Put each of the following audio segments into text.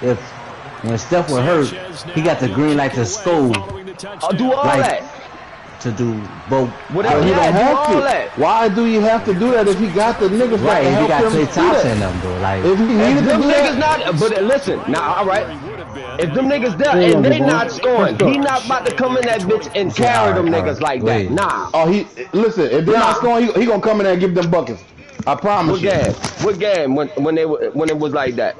if when Steph was hurt, he got the green light to score. I'll do all that. To do both. Whatever he don't have to. Why do you have to do that if he got the niggas right? If he got Klay Thompson in them, though. Like if he needed them to do niggas that, not. But listen, now all right. If them niggas there and they not scoring, he not about to come in that bitch and carry them niggas like that. Nah. Oh, listen. If they're not scoring, he gonna come in there and give them buckets. I promise you. What game? When it was like that,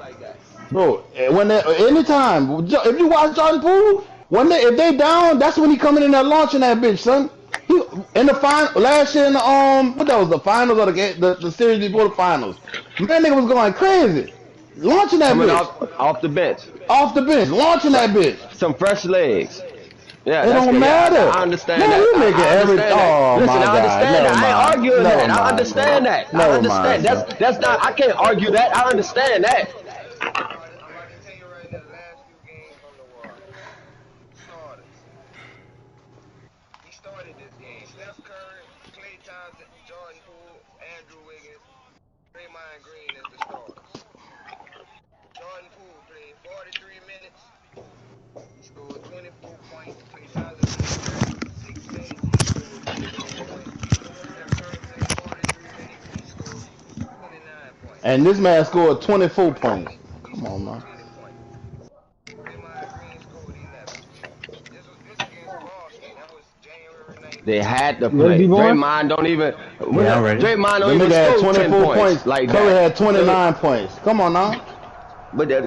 bro. Anytime. If you watch Jordan Poole. If they down, that's when he coming in there launching that bitch, son. He in the final last year in the what that was the finals or the series before the finals. Man, nigga was going crazy, launching that bitch off the bench, launching that bitch. Some fresh legs. Yeah, it don't matter. I understand man, that. You make every. Oh listen, my God. I understand that. I ain't arguing that. I understand that. I understand. That's not. I can't argue that. I understand that. And this man scored 24 points. Come on, man. They had to play. Draymond don't even. Draymond don't even score 24 points. Like Curry had 29 points. Come on now. But that.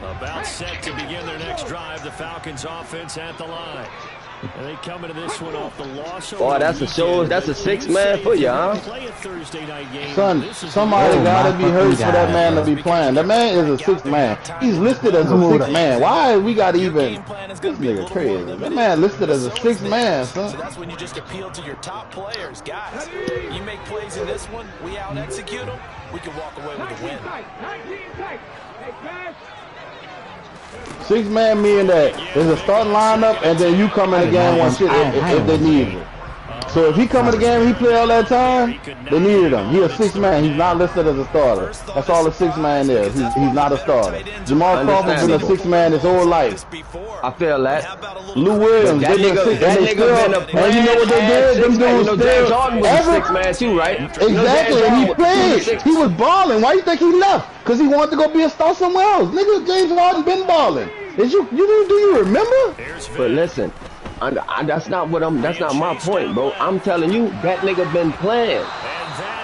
About set to begin their next drive. The Falcons offense at the line. And they come into this one off the loss. Boy, that's a show. That's a 6-man for you, huh? Son, somebody gotta be hurt for that man to be playing. That man is a 6-man. He's listed as a 6-man. Why we gotta even? This nigga crazy. That man listed as a 6-man, son. So that's when you just appeal to your top players, guys. You make plays in this one, we out execute them. We can walk away with a win. 6-man meaning that there's a starting lineup and then you come in the game one shit if they need it. So if he come in the game and he play all that time, they needed him. He's a 6-man. He's not listed as a starter. That's all a 6-man is. He's not a starter. Jamal Crawford's been a 6-man his whole life. I feel that. Lou Williams, that nigga been a player. And you know what they did? Them dudes still. Jordan was a 6-man too, right? Exactly, and he played. He was balling. Why you think he left? Because he wanted to go be a star somewhere else. Nigga, James Harden been balling. Do you remember? But listen, that's not my point, bro. I'm telling you, that nigga been playing.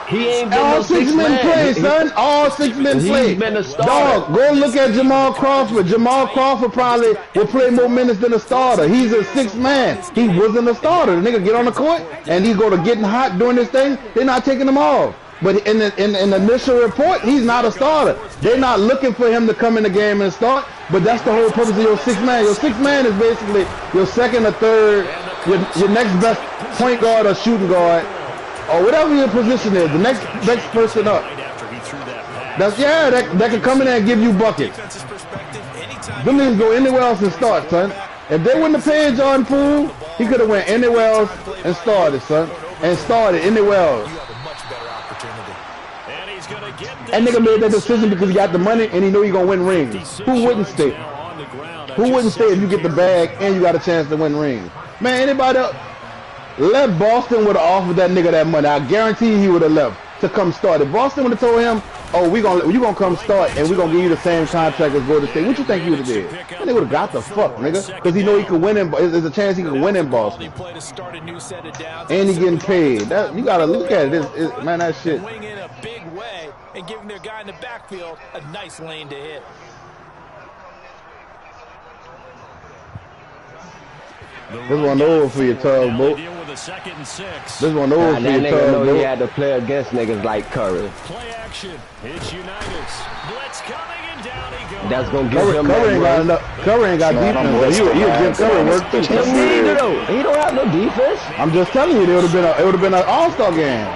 He ain't been all no 6-man play, son. All 6-men play. He's been a starter. Dog, go look at Jamal Crawford. Jamal Crawford probably will play more minutes than a starter. He's a 6-man. He wasn't a starter. The nigga get on the court and he go to getting hot doing this thing. They're not taking him off. But in the initial report, he's not a starter. They're not looking for him to come in the game and start. But that's the whole purpose of your 6-man. Your 6-man is basically your second or third, your next best point guard or shooting guard, or whatever your position is. The next person up. That can come in there and give you buckets. Them niggas go anywhere else and start, son. If they wouldn't have paid Jordan Poole, he could have went anywhere else and started, son. And started anywhere else. That nigga made that decision because he got the money and he knew he gonna win rings. Who wouldn't stay? Who wouldn't stay if you get the bag and you got a chance to win rings? Man, anybody else? Let Boston would have offered that nigga that money. I guarantee he would have left to come start. If Boston would have told him, "Oh, you gonna come start and we gonna give you the same contract as Golden State," what you think he would have did? And they would have got the fuck, nigga, because he know he could win in. There's a chance he could win in Boston. And he getting paid. That, you gotta look at it. Man, that shit. And giving their guy in the backfield a nice lane to hit. This one over for your tug, boat. This one over for your tug, boat. He had to play against niggas like Curry. Play action. It's Unitas. Blitz coming and down he goes. That's gonna give him Curry ain't got enough. Curry ain't got defense. You give Curry work too. He don't have no defense. I'm just telling you, it would have been an all-star game.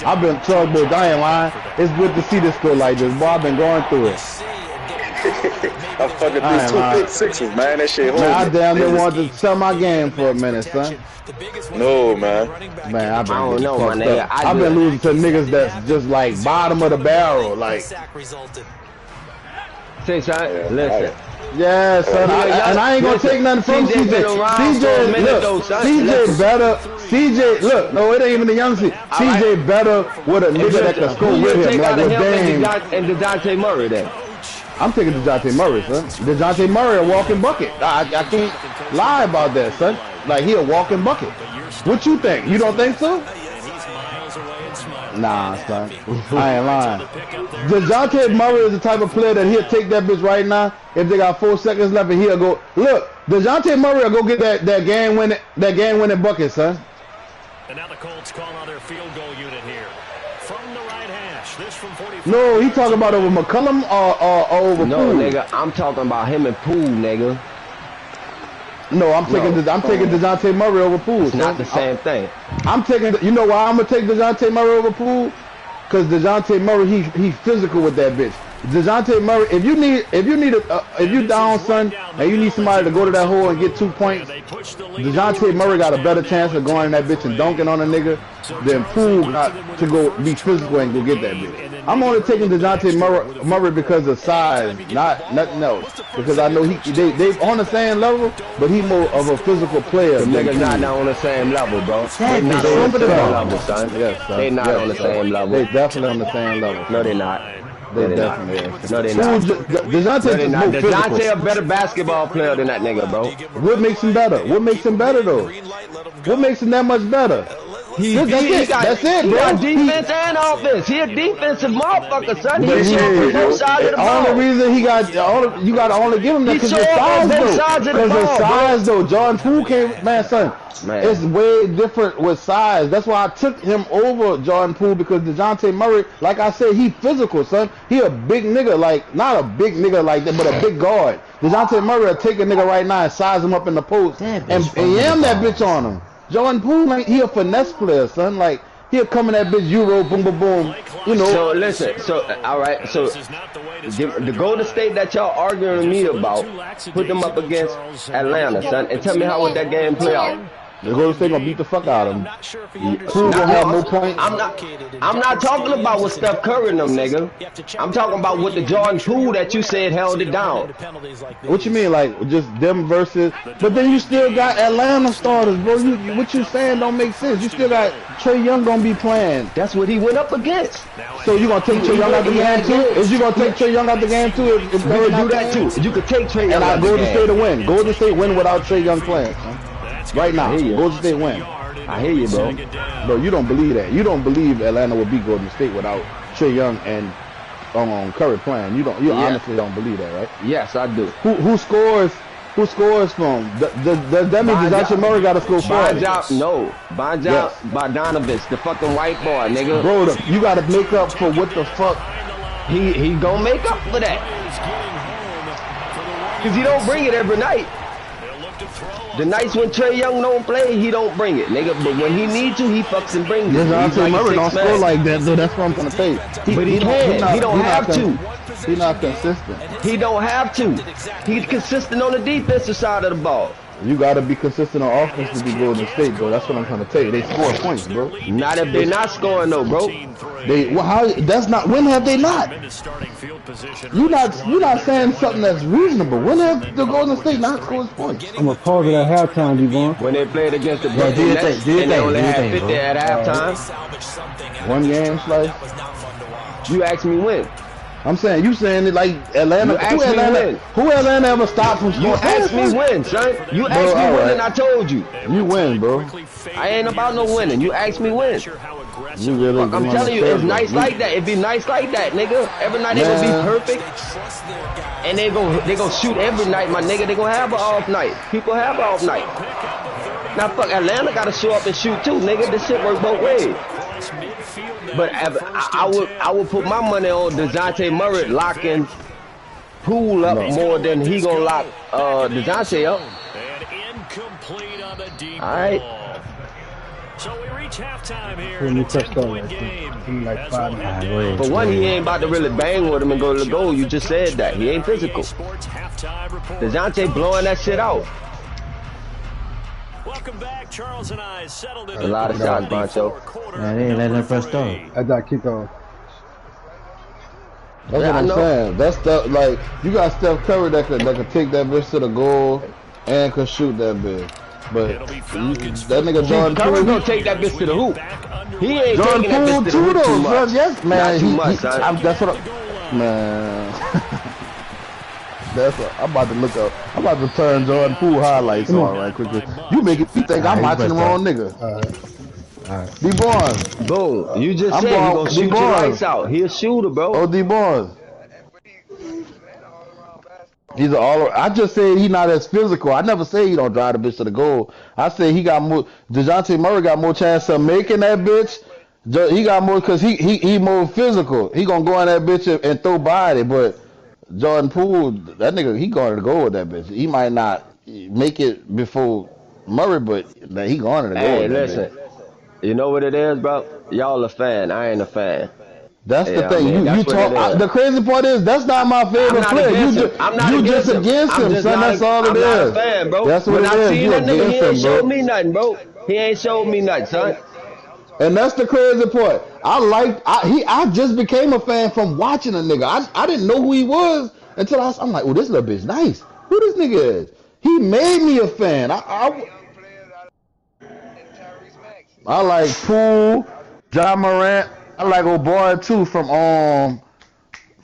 I've been tug, boat. I ain't lying. It's good to see this school like this. Boy, I've been going through it. I fucking threw 2 pick sixes, man. That shit Man, I horrible. damn near wanted to sell my game for a minute, son. No, man. Man, I've been I don't know, fucked my nigga. up. I've been losing to niggas that's just like bottom of the barrel, like. Say, son, listen. Yeah, son. And I ain't gonna take nothing from CJ. CJ better. CJ, look, no, it ain't even the young CJ. CJ better with a nigga that can score with him, like with Dame. And DeJounte Murray, then. I'm taking DeJounte Murray, son. DeJounte Murray a walking bucket. I can't lie about that, son. Like, he a walking bucket. What you think? You don't think so? Nah, son. I ain't lying. DeJounte Murray is the type of player that he'll take that bitch right now. If they got 4 seconds left, and he'll go. Look, DeJounte Murray will go get that game winning bucket, son. And now the Colts call on their field goal unit here. From the right hash, this from 45. No, he talking about over McCullum or over No, Poole. nigga, I'm talking about him and Poole, nigga. No, I'm taking DeJounte Murray over Poole. It's not the same thing. I'm taking. You know why I'm gonna take DeJounte Murray over Poole? Cause DeJounte Murray, he physical with that bitch. DeJounte Murray, if you down, son, and you need somebody to go to that hole and get 2 points, DeJounte Murray got a better chance of going in that bitch and dunking on a nigga than Poole got to go be physical and go get that bitch. I'm only taking DeJounte Murray because of size, not nothing else. Because I know they on the same level, but he more of a physical player. The niggas not on the same level, bro. They not on the same level, son. Yes, son. They not on the same level. They definitely on the same level. No, they not. They definitely are. No, they not. DeJounte a better basketball player than that nigga, bro. What makes him better? What makes him better, though? What makes him that much better? That's it, bro. He got defense and offense. He a defensive motherfucker, son. He showed from both sides of the ball. The only reason you got to only give him that because of size, though. Jordan Poole came, man, son. Man. It's way different with size. That's why I took him over Jordan Poole because DeJounte Murray, like I said, he physical, son. He a big nigga, like, not a big nigga like that, but a big guard. DeJounte Murray will take a nigga right now and size him up in the post and yam that bitch on him. Jordan Poole, like, he a finesse player, son. Like, he'll come in that bitch Euro, boom, boom, boom. You know. So, listen, all right, so the Golden State that y'all arguing with me about, put them up against Atlanta, son, and tell me how would that game play out. The Golden State gonna beat the fuck out of him. Poole gonna have more points. I'm not talking about with Steph Curry and them, nigga. I'm talking about with the Jordan Poole that you said held it down. What you mean, like just them versus? But then you still got Atlanta starters, bro. What you saying don't make sense. You still got Trae Young gonna be playing. That's what he went up against. So you gonna take Trae Young out the game too? Is you gonna take Trae Young out the game too? If you can do that too. You could take Trae Young out the game. Golden State to win. Golden State win without Trae Young playing. Right now, Golden State win. I hear you, bro. Bro, you don't believe that. You don't believe Atlanta would beat Golden State without Trae Young and Curry playing. You honestly don't believe that, right? Yes, I do. Who scores? Who scores from? That means DeJounte Murray got to score 40. No, Bogdanovich, the fucking white boy, nigga. Bro, you got to make up for what the fuck. He gonna make up for that. Cause he don't bring it every night. The nights when Trae Young don't play, he don't bring it, nigga. But when he needs to, he fucks and brings it. DeJounte Murray don't score like that, so that's what I'm gonna say. But he don't have to. He's not consistent. He don't have to. He's consistent on the defensive side of the ball. You gotta be consistent on offense to be Golden State, bro. That's what I'm trying to tell you. They score points, bro. Not if they're not scoring, though, bro. That's not. When have they not? You're not saying something that's reasonable. When have the Golden State not scored points? I'm gonna pause it at halftime, Dbarnes. When they played against the Brooklyn Nets, and they only had 50 at halftime. One game, Slice. You asked me when. I'm saying you saying it like Atlanta. Who Atlanta ever stopped from scoring? You asked me when, son. You asked me when, and I told you. You win, bro. I ain't about no winning. You asked me when. You really? I'm telling you, it's nice like that. It be nice like that, nigga. Every night they gonna be perfect, and they gonna shoot every night, my nigga. They gonna have an off night. People have an off night. Now fuck, Atlanta gotta show up and shoot too, nigga. This shit work both ways. But I would put my money on DeJounte Murray locking Poole up more than he gonna lock DeJounte up. All right. So we reach halftime here When in you a touched 10-point on game. he like As 5 we'll minutes. head down For one, he ain't about to really bang with him and go to the goal. You just said that. He ain't physical. Sports halftime report. DeJounte blowing that shit out. Welcome back. Charles and I settled in A lot of shots, Boncho. Man, they ain't letting them press start. I got kicked off. That's Yeah, what I I'm know. saying. That's stuff like you got Steph Curry that could take that bitch to the goal and could shoot that bitch. But It'll be Falcons that nigga Jordan Curry Poole, gonna take that bitch to the hoop. He ain't Jordan taking that Poole bitch to the too hoop too though, much. son. Yes, man. Not too much, son. That's what man. That's what I'm about to look up. I'm about to turn Jordan Poole highlights on right quickly. You make it. You think I'm watching the wrong nigga? Dbarnes. Boom. You just I'm said he going gonna shoot your Dbarnes. lights out. He a shooter, bro. Oh, Dbarnes. He's an all. I just said he not as physical. I never say he don't drive the bitch to the goal. I said he got more. DeJounte Murray got more chance of making that bitch. He got more because he more physical. He gonna go in that bitch and throw body. But Jordan Poole, that nigga, he going to go with that bitch. He might not make it before Murray, but he going to go Hey, with that listen. bitch. You know what it is, bro? Y'all a fan. I ain't a fan. That's the Yeah, thing. I mean, that's You what it talk. is. The crazy part is that's not my I'm favorite not player. against You him. I'm not just against I'm him, just son. not That's all it I'm is. not a fan, bro. That's what when it I is. seen You that nigga, he against ain't him, showed bro. me nothing, bro. He ain't showed me nothing, son. And that's the crazy part. I just became a fan from watching a nigga. I didn't know who he was until I'm like, oh, this little bitch nice. Who this nigga is? He made me a fan. I like Poole, John Morant. I like old boy too from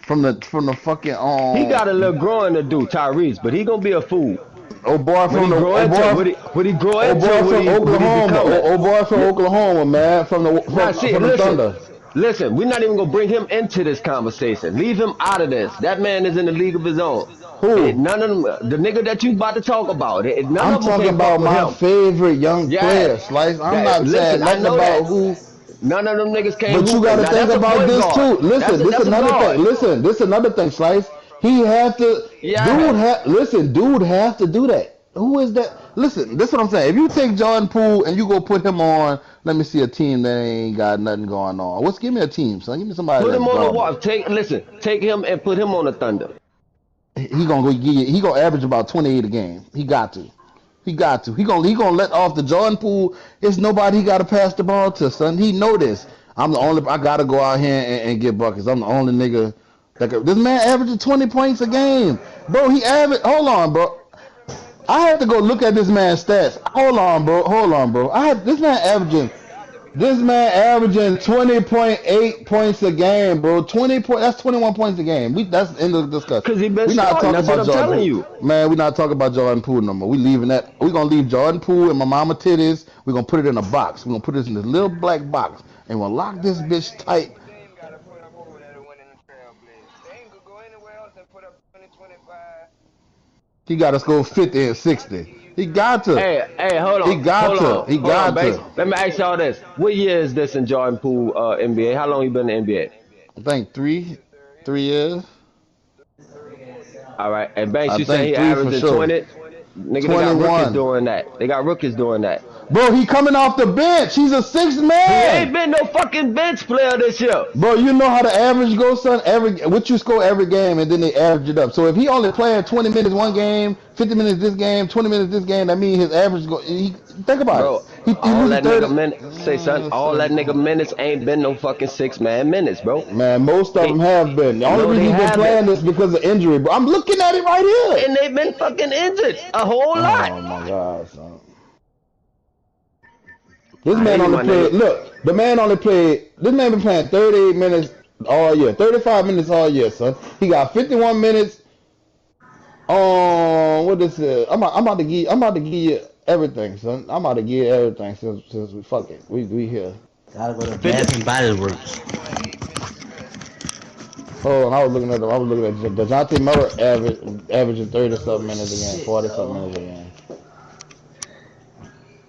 the fucking He got a little growing to do, Tyrese, but he gonna be a fool. old boy What he from grow into? What he grow old into? boy What from he Oklahoma. becoming? Old boy from Oklahoma, man. From the Thunder. Listen, we're not even gonna bring him into this conversation. Leave him out of this. That man is in the league of his own. Who? None of them, the nigga that you about to talk about, none I'm of them talking can about fuck with my him. favorite young player, Yes. Slice. I'm not saying Listen, I nothing know about that. who. None of them niggas can't But you hoop. gotta Now think that's a about point this guard. too. Listen, this That's a another guard. thing. Listen, this another thing, Slice. He have to. Yeah. Dude have to do that. Who is that? Listen, this is what I'm saying. If you take Jordan Poole and you go put him on, let me see a team that ain't got nothing going on. Give me a team, son. Give me somebody. Put him that's on the garbage. wall. Take him and put him on the Thunder. He gonna average about 28 a game. He got to. He gonna let off the Jordan Poole. It's nobody he gotta pass the ball to, son. He know this. I gotta go out here and get buckets. I'm the only nigga this man averaging 20 points a game. Bro, hold on, bro. I had to go look at this man's stats. Hold on, bro. This man averaging 20.8 points a game, bro. That's 21 points a game. That's the end of the discussion. Because he been We're not starting. talking That's what about I'm Jordan telling Poole. you. Man, we're not talking about Jordan Poole no more. We leaving that. We're gonna leave Jordan Poole and my mama titties. We're gonna put it in a box. We're gonna put this in this little black box. And we'll lock this bitch tight. He got to score 50 and 60. He got to. Hey, hold on. He got to. Let me ask y'all this. What year is this in Jordan Poole NBA? How long you been in the NBA? I think 3 years. All right. And Banks, I you say think he 3 for averaging sure. 20? Nigga, 21. they got rookies doing that. Bro, he coming off the bench. He's a sixth He man. ain't been no fucking bench player this year. Bro, you know how the average goes, son? What you score every game, and then they average it up. So if he only playing 20 minutes one game, 50 minutes this game, 20 minutes this game, that means his average think about Bro, it. He all loses that 30. nigga minutes, all that nigga minutes ain't been no fucking 6-man minutes, bro. Man, most of them have been. The only reason he's been haven't. playing is because of injury, bro. I'm looking at it right here. And they've been fucking injured a whole lot. Oh my God, son. This man only played. Look, this man been playing 38 minutes all year, 35 minutes all year, son. He got 51 minutes. What is it? I'm about to give you everything, son. I'm about to give you everything since we fuck it. We here. Gotta go to Bath and Body Works. Oh, and I was looking at DeJounte Murray averaging 30-something minutes a game, 40-something minutes a game.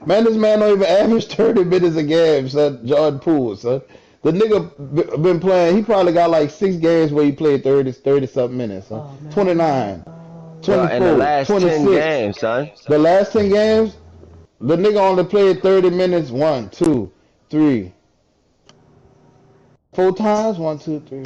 Man, this man don't even average 30 minutes a game, son. Jordan Poole, son. The nigga been playing. He probably got like 6 games where he played 30-something minutes, son. 29, 24, in the last 26. 10 games, son. The last 10 games, The nigga only played 30 minutes. 1, 2, 3, 4 times. 1, 2, 3.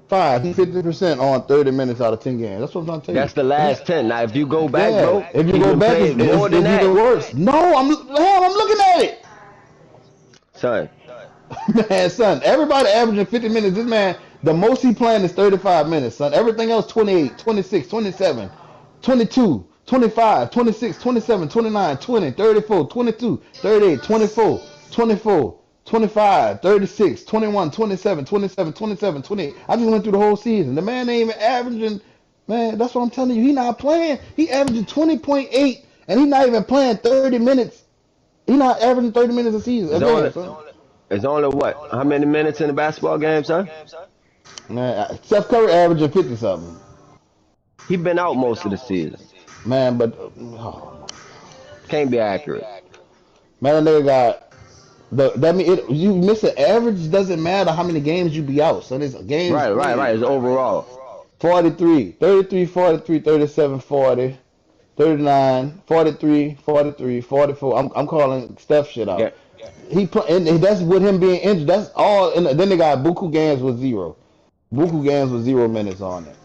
5. He's 50% on 30 minutes out of 10 games. That's what I'm trying to tell you. That's the last 10. Now, if you go back, Yeah, bro, if you go back, it's even worse. No, I'm looking at it. Son. Man, son, everybody averaging 50 minutes. This man, the most he playing is 35 minutes, son. Everything else, 28, 26, 27, 22, 25, 26, 27, 29, 20, 34, 22, 38, 24, 24, 25, 36, 21, 27, 27, 27, 28. I just went through the whole season. The man ain't even averaging, man, that's what I'm telling you. He not playing. He averaging 20.8, and he not even playing 30 minutes. He not averaging 30 minutes a season. It's only what? How many minutes in the basketball game, son? Man, Steph Curry averaging 50-something. He been out most of the season. Man, but can't be accurate. Man, they got that mean you miss an average. Doesn't matter how many games you be out. So there's a game. Right. It's overall. 43, 33, 43, 37, 40, 39, 43, 43, 44. I'm calling Steph shit out. Yeah. And that's with him being injured. That's all. And then they got Buku games with 0. Buku games with 0 minutes on it.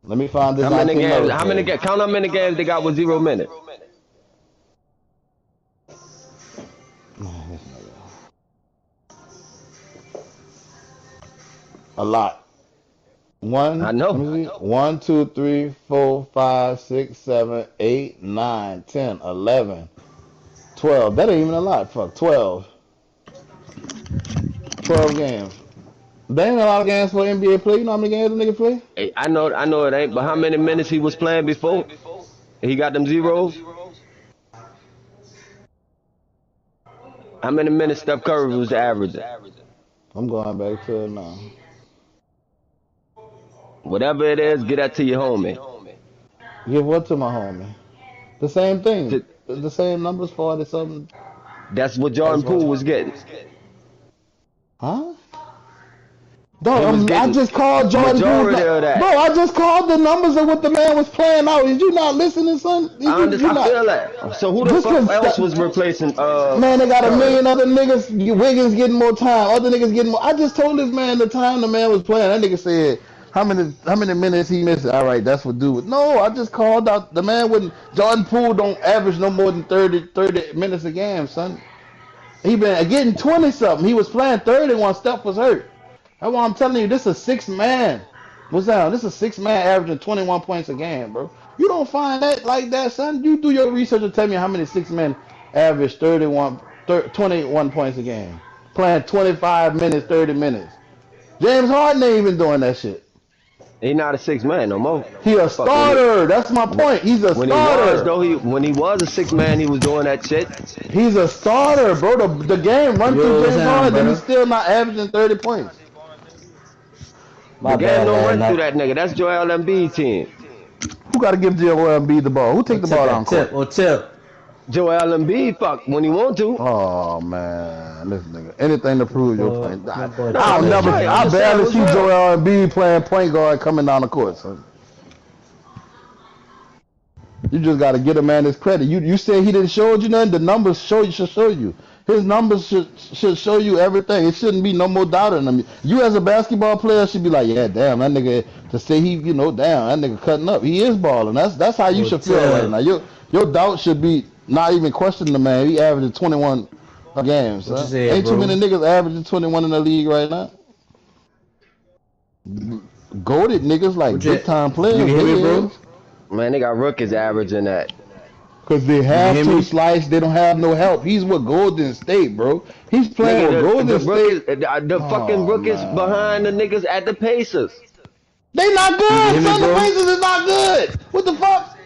Let me find this. How many games? Count how many games they got with 0 minutes. A lot. I know. 1, 2, 3, 4, 5, 6, 7, 8, 9, 10, 11, 12. That ain't even a lot. Fuck, 12. 12 games. There ain't a lot of games for NBA play. You know how many games a nigga play? Hey, I know it ain't, but how many minutes he was playing before? He got them zeros? How many minutes Steph Curry was averaging? I'm going back to it now. Whatever it is, get that to your homie. Give what to my homie? The same thing. The same numbers, 40-something. That's what Jordan Poole was getting. Huh? Dog, I just called Jordan Poole. Bro, I just called the numbers of what the man was playing out. Did you not listening, son? I feel that. So who the fuck else was replacing? Man, they got a million other niggas. Wiggins getting more time. Other niggas getting more. I just told this man the time the man was playing. That nigga said how many minutes he missed. All right, that's what do it. No, I just called out the man when Jordan Poole don't average no more than 30 minutes a game, son. He been getting 20-something. He was playing 30 when Steph was hurt. That's why I'm telling you, this is a 6-man. What's that? This is a 6-man averaging 21 points a game, bro. You don't find that like that, son. You do your research and tell me how many 6-men average 21 points a game. Playing 25 minutes, 30 minutes. James Harden ain't even doing that shit. He not a 6-man no more. He a starter. That's my point. He's a starter. When he was a 6-man, he was doing that shit. He's a starter, bro. The game run through James Harden, and he's still not averaging 30 points. The game don't run through that nigga. That's Joel Embiid team. Who got to give Joel Embiid the ball? Who take the ball down court? Joel Embiid, fuck, when he want to. Oh, man. This nigga. Anything to prove your point. I barely see Joel Embiid playing point guard coming down the court, son. You just got to get a man his credit. You said he didn't show you nothing. The numbers should show you. His numbers should show you everything. It shouldn't be no more doubt in him. You as a basketball player should be like, yeah, damn, that nigga, to say he, damn, that nigga cutting up. He is balling. That's how you should feel right now. Your doubt should be not even questioning the man. He averaging 21 a game, son. Ain't too many niggas averaging 21 in the league right now. Goated niggas like big time players. You hear me, bro? Man, they got rookies averaging that. Because they have to slice, they don't have no help. He's with Golden State, bro. He's playing with Golden State. The fucking rookies behind the niggas at the Pacers. They not good, son. The Pacers is not good. What the fuck?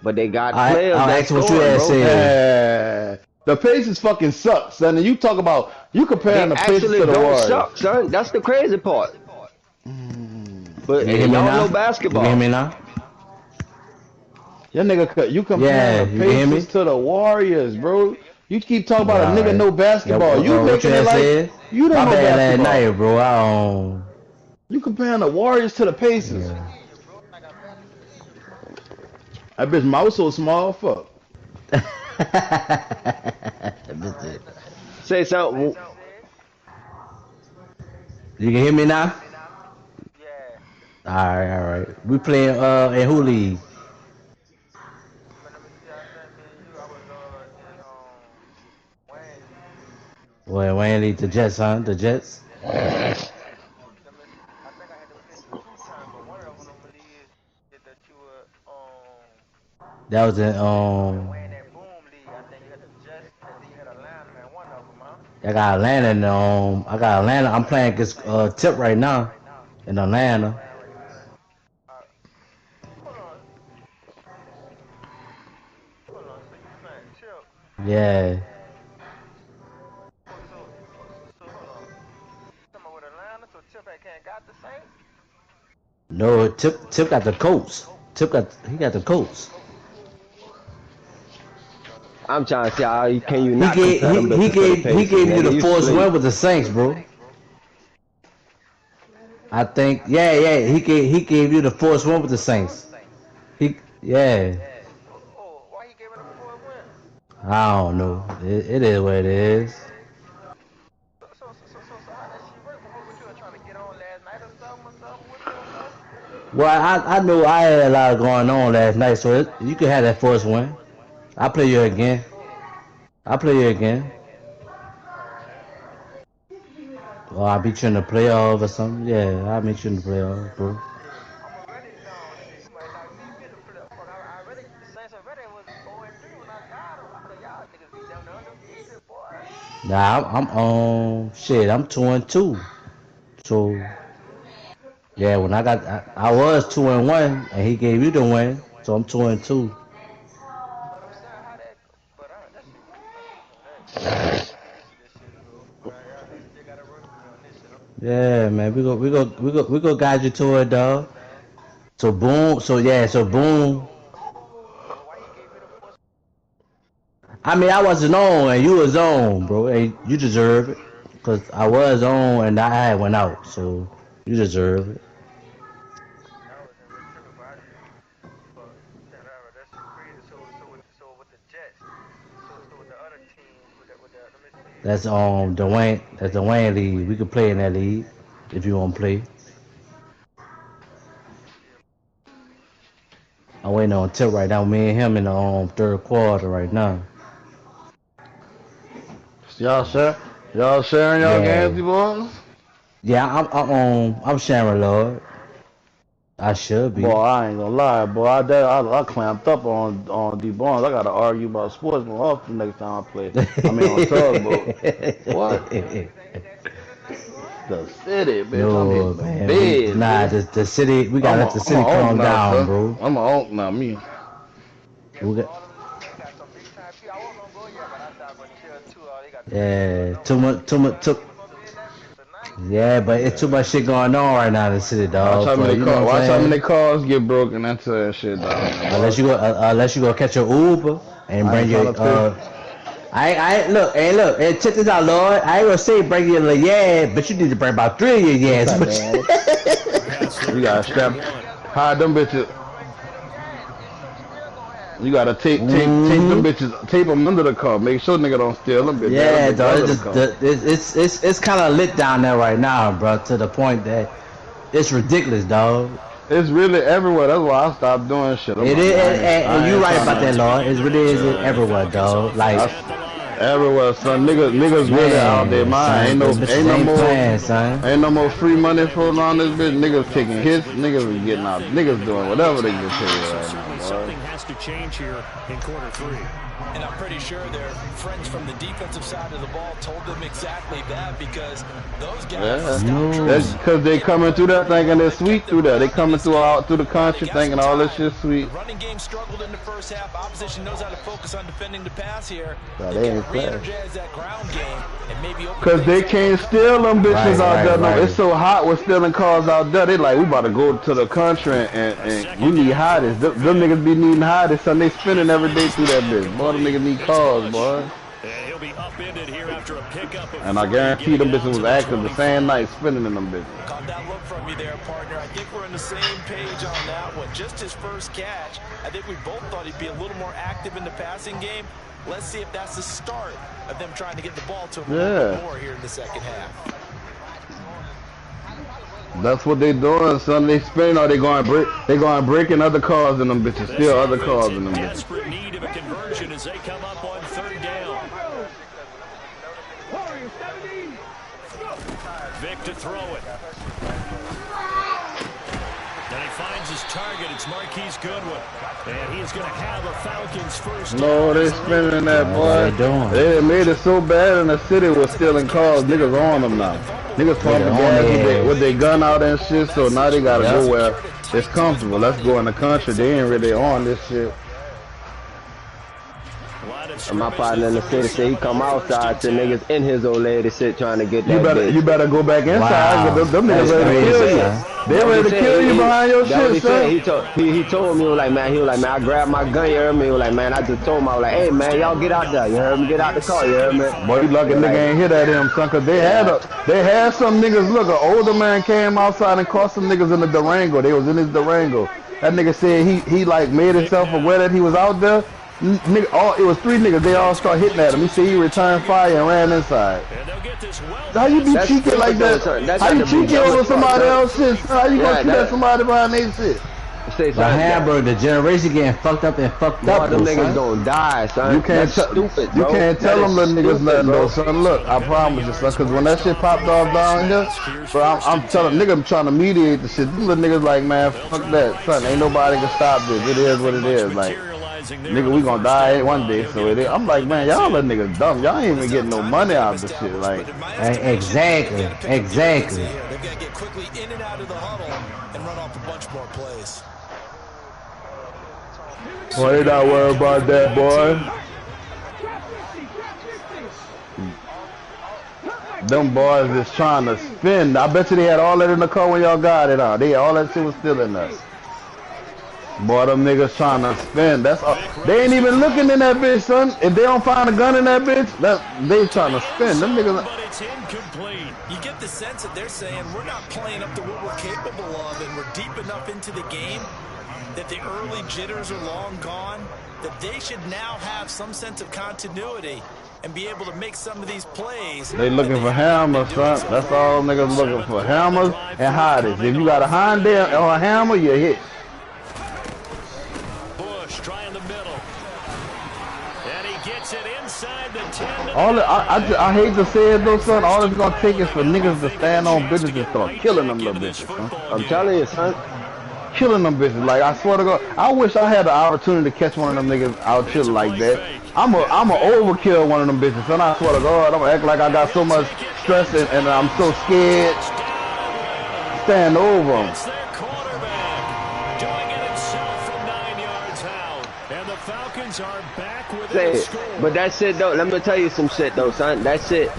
But they got players. That's what you had said. The Pacers fucking suck, son. And you talk about, you comparing the Pacers to the Warriors. Suck, son. That's the crazy part. But y'all know basketball. You hear me now? Your nigga, you comparing the Pacers to the Warriors, bro. You keep talking about a nigga know basketball. You making it like you don't know basketball. Night, bro. You comparing the Warriors to the Pacers? Yeah. That bitch mouth so small. Fuck. That's it. Say something. You can hear me now? All right. We playing in who league? Well, Wayne league the Jets, huh? The Jets. That was in I got Atlanta and I got Atlanta. I'm playing against Tip right now in Atlanta. Yeah. No, Tip got the Colts. He got the Colts. I'm trying to see how can you He not gave compare them bitches to the he Pacers, gave you nigga. the You force sleep. win with the Saints, bro. I think he gave you the force win with the Saints. Yeah. I don't know. It is what it is. Well, I know I had a lot going on last night, so you can have that first win. I'll play you again. I'll play you again. Or I'll beat you in the playoff or something. Yeah, I'll meet you in the playoff, bro. Nah, I'm on shit. I'm 2-2. So yeah, when I was 2-1, and he gave you the win, so I'm 2-2. Yeah, man, we go guide you to it, dog. So boom, so boom. I mean, I wasn't on, and you was on, bro. And you deserve it, cause I was on, and I had went out, so you deserve it. That's Dwayne. That's the Wayne league. We could play in that league if you want to play. I'm waiting on Tip right now. Me and him in the third quarter right now. Y'all sharing y'all games, Yeah, you boys? yeah. I'm Sharon Lord. I should Boy, be. I ain't gonna lie, boy. I clamped up on Dbarnes. I gotta argue about sports more often next time I play. I mean on tugboat. What? The city, bitch. I'm No hitting the man, bed, bitch. the city. We gotta let the I'm a city unk calm now, down, son. bro. I'm a unk now, me. We got yeah, too much, too. Yeah, but it's too much shit going on right now in the city, dog. For you know what I'm Watch how many saying? cars get broken into that shit down there, boy. Unless you go catch your Uber and I bring ain't your trying to pay. look, hey, check this out, Lord. I ain't gonna say bring your little yeah, but you need to bring about 3 of your What's yes. that, Daddy? You gotta strap, hide them bitches. You gotta tape them bitches, tape them under the car. Make sure nigga don't steal them bitches. Have them Yeah, bitches dog. under the car. It's kind of lit down there right now, bro. To the point that it's ridiculous, dog. It's really everywhere. That's why I stopped doing shit. I'm It like, is, and I you ain't right trying about that, to. Lord. It really is Yeah. everywhere, dog. Like, Everywhere, son. Niggas really out there. man, Mine son, those bitches ain't playing, son. ain't no more free money floating around this bitch. Niggas taking hits. Niggas is getting out. Niggas doing whatever they get paid So right now, certainly boy. something has to change here in quarter 3. And I'm pretty sure their friends from the defensive side of the ball told them exactly that because those guys Yeah, stopped that's trips. because they coming through that thinking they're sweet through that. They coming through out through the country Got some thinking all this time. shit The sweet. running game struggled in the first half. Opposition knows how to focus on defending the pass here. Nah, They've they got ain't to fast. re-energize that ground game and maybe open Cause things they up a can't little bit. steal them bitches out there. No, it's Right. so hot with stealing cars out there. They like, we about to go to the country and we need hotties. Them niggas be needing hotties, son. They spending every day through that bitch. Boy, them niggas need cars, boy. And he'll be upended here after a pickup of And I guarantee them bitches was active the same night, spinning in them bitches. Caught that look from you there, partner. I think we're on the same page on that one. Just his first catch. I think we both thought he'd be a little more active in the passing game. Let's see if that's the start of them trying to get the ball to him a little bit more here in the second half. That's what they doing, son. They spinning or they going breaking other cars in them bitches. Still other cars in them bitches. Desperate need of a conversion as they come up on third down. Vic to throw it. And he finds his target. It's Marquise Goodwin. And he's going to have a Falcons first down. No, they spinning that, boy. What they made it so bad in the city was stealing cars. Niggas on them now. Niggas pumping gas with their gun out and shit, so now they gotta go where it's comfortable. Let's go in the country. They ain't really on this shit. And my partner in the city said he come outside to niggas in his old lady shit trying to get that bitch. You better go back inside. Wow. Them niggas ready to kill you. They ready to kill you behind your shit, son. He told me, he was like, man, I grabbed my gun, you heard me? He was like, man, I just told him, I was like, hey, man, y'all get out there. You heard me? Get out the car, you heard me? Boy, you lucky nigga ain't hit at him, son, cause they had some niggas, look, an older man came outside and caught some niggas in the Durango. They was in his Durango. That nigga said he like made himself aware that he was out there. Nigga, it was 3 niggas. They all start hitting at him. He said he returned fire and ran inside. How you be cheeking like that? How you cheeking over somebody else's shit? How you gonna shoot at somebody behind their shit? The hamburger, the generation getting fucked up and fucked up. Them niggas gonna die, son. You can't tell them little niggas nothing though, son. Look, I promise you, son. Cause when that shit popped off down here, bro, I'm telling nigga, I'm trying to mediate the shit. These little niggas like, man, fuck that, son. Ain't nobody can stop this. It is what it is, like. Nigga, we gonna die one day, so it is. I'm like, man, y'all little niggas dumb. Y'all ain't even getting no money out of this shit, like. Exactly. They've got to get quickly in and out of the huddle and run off a bunch more plays. Boy, they not worried about that, boy. Them boys is trying to spin. I bet you they had all that in the car when y'all got it out. All that shit was still in there. Boy, them niggas trying to spin. That's all. They ain't even looking in that bitch, son. If they don't find a gun in that bitch, they trying to spin. Them niggas. But it's incomplete. You get the sense that they're saying we're not playing up to what we're capable of, and we're deep enough into the game that the early jitters are long gone. That they should now have some sense of continuity and be able to make some of these plays. They looking for hammers, son. That's all niggas looking for. Hammers and hotties. If you got a Honda or a hammer, you hit. Try in the middle. And he gets it inside the 10. I hate to say it though, son. All it's gonna take is for niggas to stand on business and start killing them little bitches, son. I'm telling you, son. Killing them bitches. Like, I swear to God, I wish I had the opportunity to catch one of them niggas out here like that. I'ma overkill one of them bitches, son. I swear to God, I'ma act like I got so much stress and I'm so scared. Stand over them. But that shit though, let me tell you some shit though, son. That shit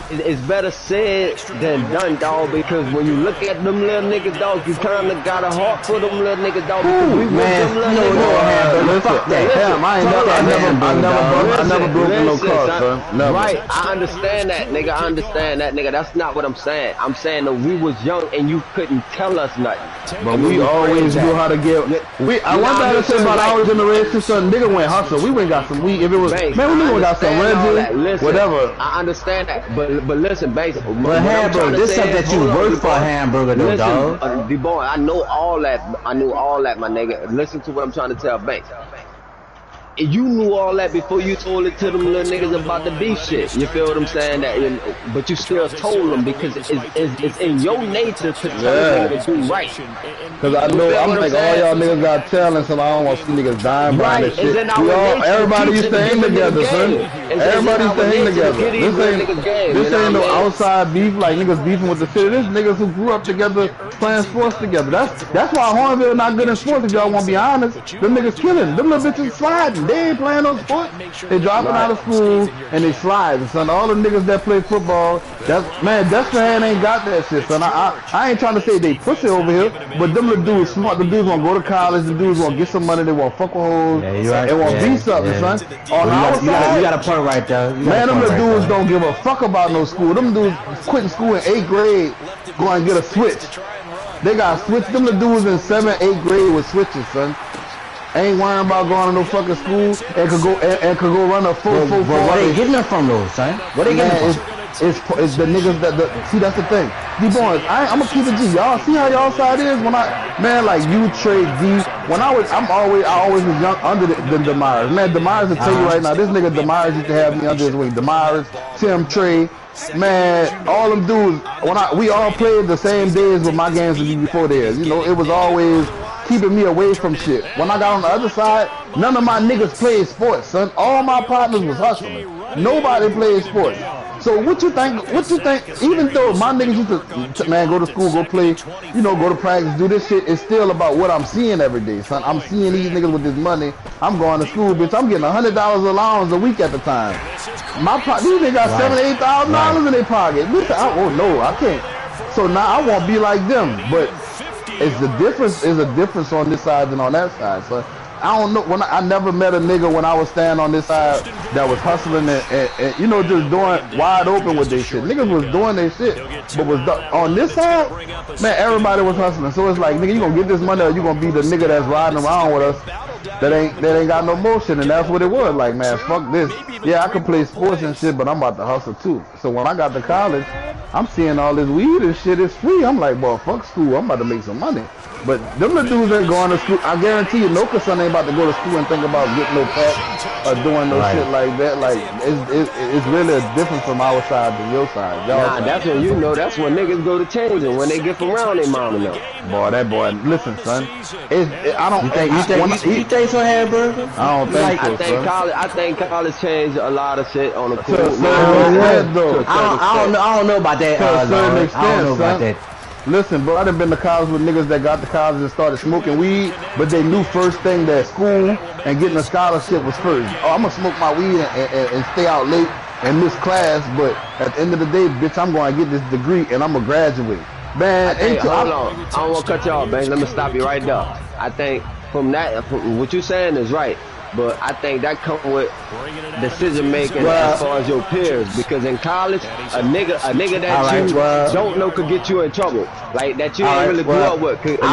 is better said than done, dog, because when you look at them little niggas, dog, you kinda got a heart for them little niggas, dog, because we want them little niggas. I never broke no car, son. Never. Right, I understand that, nigga. That's not what I'm saying. I'm saying that we was young and you couldn't tell us nothing. But we always knew how to get. I one thing I said about ours in the race, son, nigga went hustle. We went got some weed. If it was, man, we nigga got some Reggie, whatever. I understand that, but listen, base. But hamburger, this stuff that you work for a hamburger, though, dog. Dbarnes, I know all that. I knew all that, my nigga. Listen to what I'm trying to tell Banks. You knew all that before you told it to them little niggas about the beef shit. You feel what I'm saying? But you still told them because it's in your nature to tell them to do right. Cause I know I'm like all y'all niggas got talent, so I don't want to see niggas dying behind this shit. Everybody used to hang together, son. Everybody used to hang together. This ain't no outside beef like niggas beefing with the city. This niggas who grew up together playing sports together. That's why Hornville not good in sports. If y'all want to be honest, them niggas killing. Them little bitches sliding. They ain't playing no sports. They dropping out of school and they sliding, son. All the niggas that play football, Destiny ain't got that shit, son. I ain't trying to say they pussy over here, but them little dudes smart. The dudes want to go to college. The dudes want to get some money. They want to fuck with hoes. Yeah, you right. They want to be something, son. On our side, you got a point right there. Man, them little dudes don't give a fuck about no school. Them dudes quitting school in 8th grade, go and get a switch. They got switch. Them little dudes in 7th, 8th grade with switches, son. Ain't worrying about going to no fucking school and could go run a full. Where they getting them from though, son? Where they getting them from? It's the niggas see, that's the thing. Dbarnes, I'm gonna keep it G. Y'all see how y'all side is when like you trade D. When I always was young under the Dbarnes. Man, Dbarnes will tell you right now, this nigga Dbarnes used to have me under his wing. Dbarnes, Tim, Trey, man, all them dudes. We all played the same days with my games before theirs. You know, it was always keeping me away from shit. When I got on the other side, none of my niggas played sports, son. All my partners was hustling. Nobody played sports. So what you think, even though my niggas used to, man, go to school, go play, you know, go to practice, do this shit, it's still about what I'm seeing every day, son. I'm seeing these niggas with this money. I'm going to school, bitch. I'm getting $100 allowance a week at the time. These niggas got $7,000, $8,000 in their pocket. Listen, oh no, I can't. So now I won't be like them, but it's the difference. Is a difference on this side than on that side. So I don't know. When I never met a nigga when I was standing on this side that was hustling and you know, just doing wide open with their shit. Niggas was doing their shit, but was on this side, man, everybody was hustling. So it's like, nigga, you gonna get this money or you gonna be the nigga that's riding around with us that ain't got no motion, and that's what it was. Like, man, fuck this. Yeah, I can play sports and shit, but I'm about to hustle too. So when I got to college, I'm seeing all this weed and shit is free. I'm like, boy, fuck school. I'm about to make some money. But them little dudes ain't going to school. I guarantee you, Noka's son ain't about to go to school and think about getting no pack or doing no shit like that. Like, it's really a difference from our side to your side. Nah, that's when you know. That's when niggas go to changing when they get from around their mama now. Boy, that boy. Listen, son. I don't. You think so, hamburger? I don't think so, son. I think college changed a lot of shit on the cool. I don't know about that. I don't know about that. Listen, bro, I done been to college with niggas that got to college and started smoking weed, but they knew first thing that school and getting a scholarship was first. Oh, I'm gonna smoke my weed and stay out late and miss class, but at the end of the day, bitch, I'm gonna get this degree and I'm gonna graduate. Man, hold on. I don't wanna cut you off, man. Let me stop you right there. I think from what you're saying is right. But I think that comes with decision making as far as your peers, because in college, a nigga that you don't know could get you in trouble, like that you ain't really grew up with. It's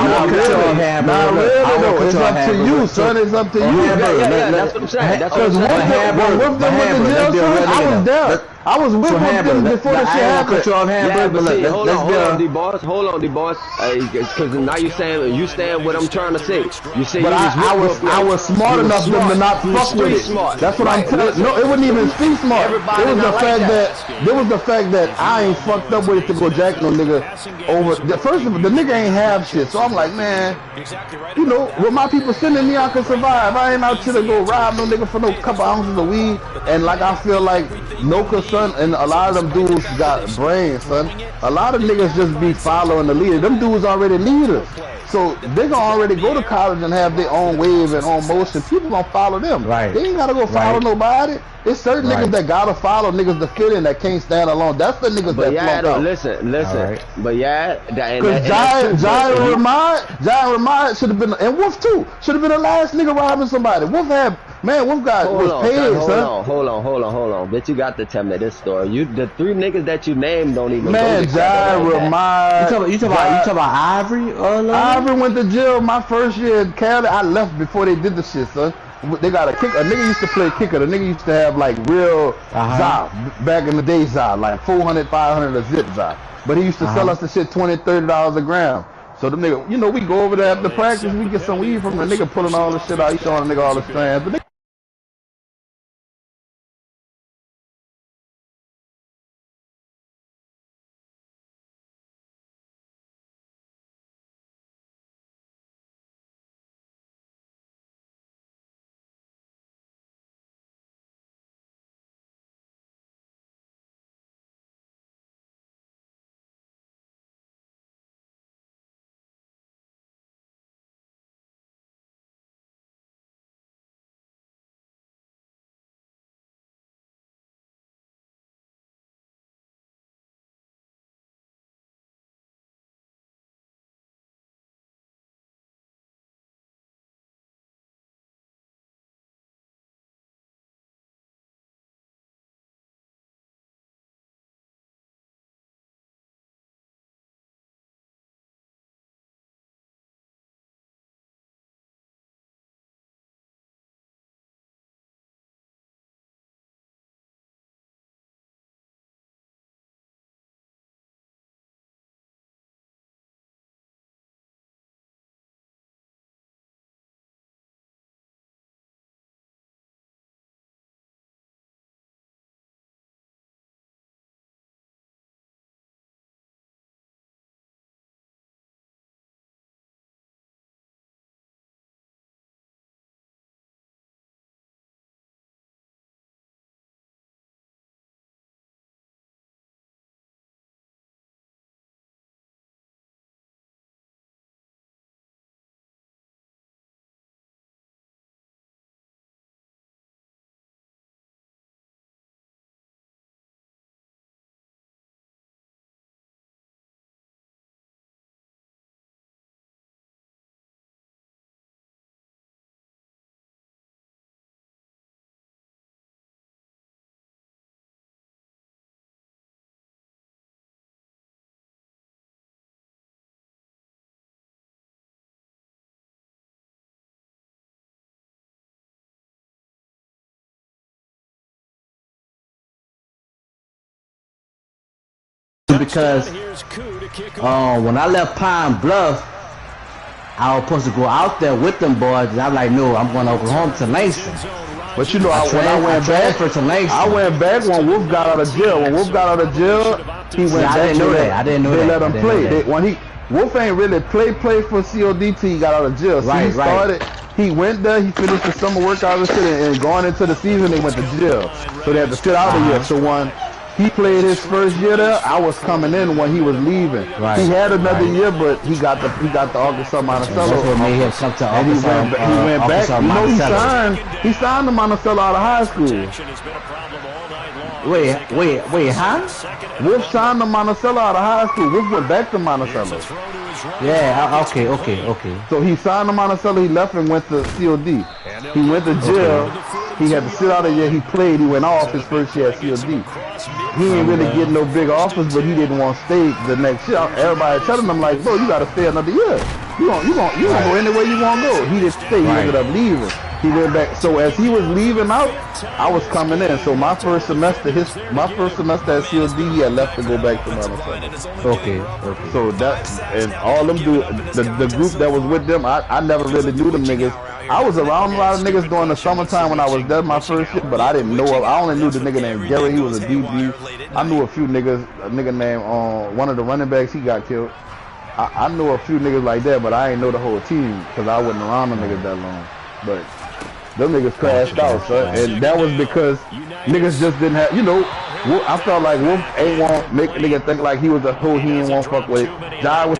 up to you, son. It's up to you. Yeah, that's what I'm saying. That's what I'm saying. I was with them before the shit happened. Hold on, Dbarnes. Because now you saying what I'm trying to say. You say but I was smart enough to not fuck with it. That's what I'm telling. No, it wasn't even street smart. It was the fact that I ain't fucked up with it to go jack no nigga over. First of all, the nigga ain't have shit, so I'm like, man, you know, with my people sending me, I can survive. I ain't out here to go rob no nigga for no couple ounces of weed. And like I feel like Noka, son, and a lot of them dudes got brains, son. A lot of niggas just be following the leader. Them dudes already leaders. So they gonna already go to college and have their own wave and own motion. People gonna follow them. Right. They ain't gotta go follow nobody. It's certain niggas that gotta follow niggas to fit in that can't stand alone. That's the niggas that flunk out. Listen. Right. But because Jai Ramad should have been, and Wolf too, should have been the last nigga robbing somebody. Wolf was paid, son. Hold on. But you got to tell me this story. The three niggas that you named don't even. Man, Jai Ramad. You talking about Ivory? Ivory went to jail my first year in Cali. I left before they did the shit, son. They got a kicker. A nigga used to play kicker. The nigga used to have like real za back in the day, za, like 400, 500 a zip za. But he used to sell us the shit $20, $30 a gram. So the nigga, you know, we go over there after practice, we get some weed from the nigga pulling all the shit out. He showing the nigga all the strands. But reason because when I left Pine Bluff, I was supposed to go out there with them boys, and I'm like, no, I'm going to Oklahoma to Langston. But you know, when I went back when Wolf got out of jail. When Wolf got out of jail, he went back. I didn't know that. I didn't know that. They let him play. Wolf ain't really play for COD till he got out of jail. So he started. He went there. He finished the summer workout and shit, and going into the season, they went to jail. So they had to sit out a year. So when he played his first year there, I was coming in when he was leaving. He had another year, but he got the Arkansas Monticello. That's what made him come to and Arkansas. He went back. You know, he signed to Monticello out of high school. Wait, huh? Wolf signed to Monticello out of high school. Wolf went back to Monticello. Yeah, okay. So he signed to Monticello, he left and went to COD. He went to jail. He had to sit out a year. He played. He went off his first year at COD. He ain't really getting no big offers, but he didn't want to stay the next year. Everybody telling him like, bro, you got to stay another year. You gonna go anywhere you want to go. He didn't stay. He ended up leaving. He went back. So as he was leaving out, I was coming in. So my first semester at COD, he had left to go back to Monticello. Okay. So that, and all them the group that was with them, I never really knew them niggas. I was around a lot of niggas during the summertime when I was there my first year, but I didn't know him. I only knew the nigga named Gary. He was a DB. I knew a few niggas. A nigga named one of the running backs. He got killed. I knew a few niggas like that, but I ain't know the whole team because I wasn't around them niggas that long. But them niggas crashed out, son. And that was because niggas just didn't have, you know, I felt like Wolf ain't want make a nigga think like he was a hoe he ain't want fuck with. Jai was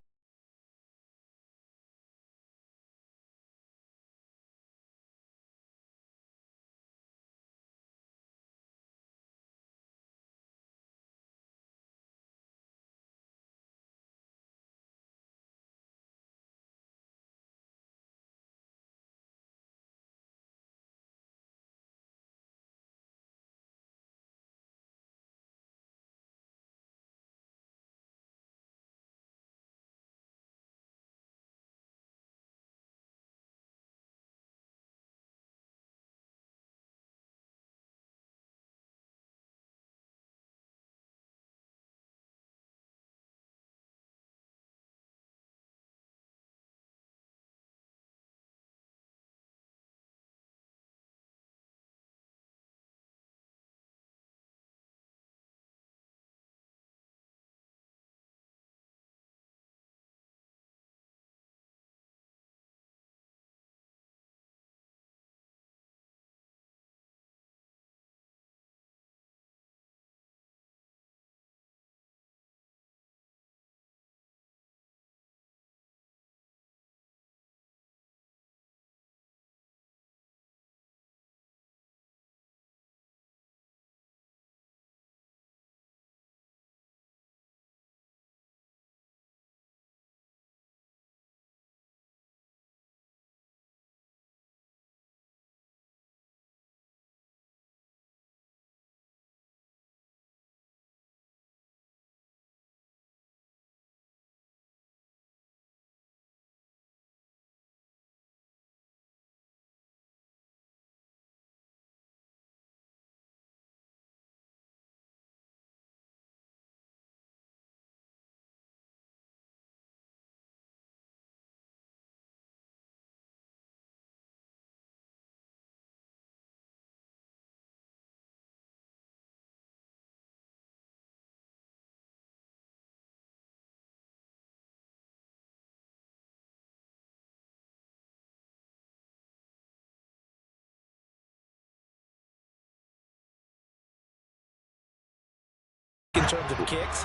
in terms of kicks.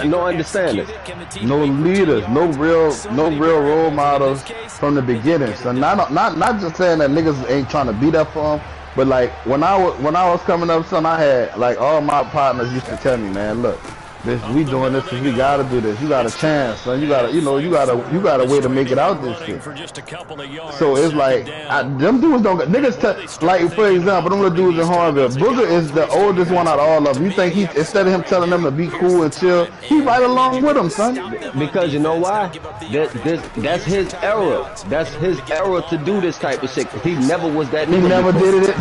No understanding. no leaders, no real role models from the beginning. So not just saying that niggas ain't trying to be there for them, but like when I was coming up, son, I had like all my partners used to tell me, man, look, bitch, we doing this because we gotta do this. You got a chance, son. You got a way to make it out this shit. So it's like them dudes don't niggas like for example, them little dudes in Harville. Booger is the oldest one out of all of them. You think he instead of him telling them to be cool and chill, he right along with them, son. Because you know why? That's his era. That's his era to do this type of shit. He never was that. He never did it.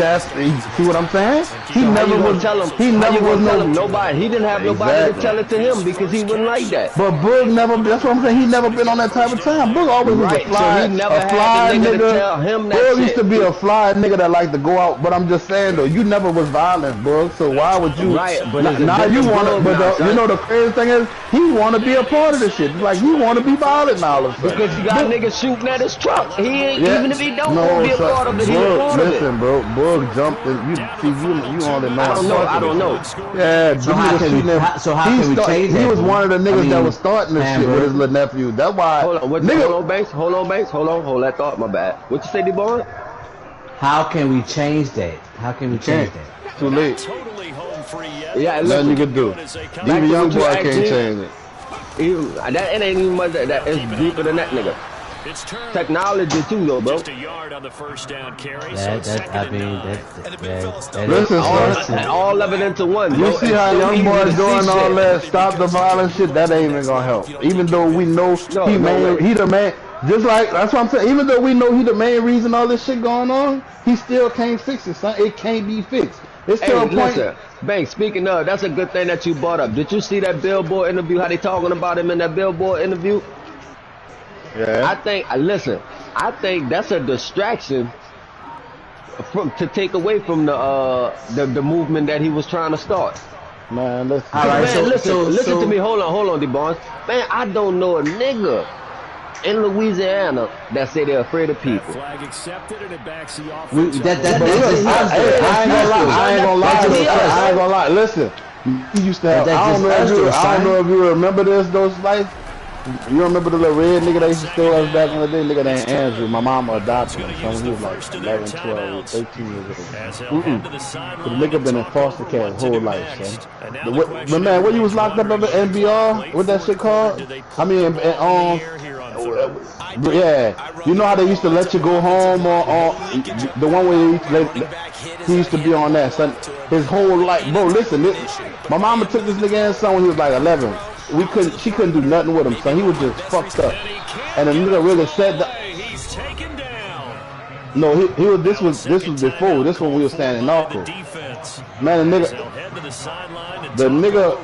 See what I'm saying? He never was. He never was nobody. He didn't have nobody to tell tell it to him because he wouldn't like that. But Boog never. That's what I'm saying. He never been on that type of time. Boog always was a fly, so he never a fly had the nigga nigga. to tell him that Boog shit. used to be a fly nigga that liked to go out. But I'm just saying though, you never was violent, Boog. So why would you? Right, but now you want to. But you know the crazy thing is, he want to be a part of this shit. It's like he want to be violent now. All of a sudden. Because you got niggas shooting at his truck. He ain't, even if he don't want to be a part of it, he a part of it. Listen, bro, Boog jumped and you only know. I don't know. Yeah, so how can we change that? He was one of the niggas that was starting this shit with his little nephew. That's why. Hold on, Banks. Hold that thought. My bad. What you say, Dbarnes? How can we change that? How can we change that? Too late. Totally home free yet. Yeah, nothing you can do. Even young boy can't change it. That ain't even much. That is deeper than that, nigga. It's technology too, though, bro. Just a yard on the first down carry. All of it into one. You bro. see how young boys doing all that stop the violence shit? That ain't even gonna help. Even though we know he the man. Just like that's what I'm saying. Even though we know he the main reason all this shit going on, he still can't fix it, son. It can't be fixed. It's to a point. Listen, Banks, speaking of, that's a good thing that you brought up. Did you see that Billboard interview? How they talking about him in that Billboard interview? Yeah. I think that's a distraction to take away from the movement that he was trying to start. Man, listen. All right, man, listen to me. Hold on, Dbarnes. Man, I don't know a nigga in Louisiana that say they're afraid of people. Flag accepted and it backs the I ain't gonna lie. Listen, he used to have. I don't know if you remember those lights. You remember the little red nigga that used to steal us back in the day? Nigga named Andrew. My mama adopted him. So he was like 11, 12, 13 years old. The nigga been in foster care his whole life, son. But man, when you was locked up at the NBR, what that shit called? I mean, yeah. You know how they used to let you go home or the one where he used to be on that, son. His whole life. Bro, listen. My mama took this nigga in, son, when he was like 11. She couldn't do nothing with him, son. He was just fucked up. And the nigga really said that. No, he was. This was before. This when we were standing off. Man, the nigga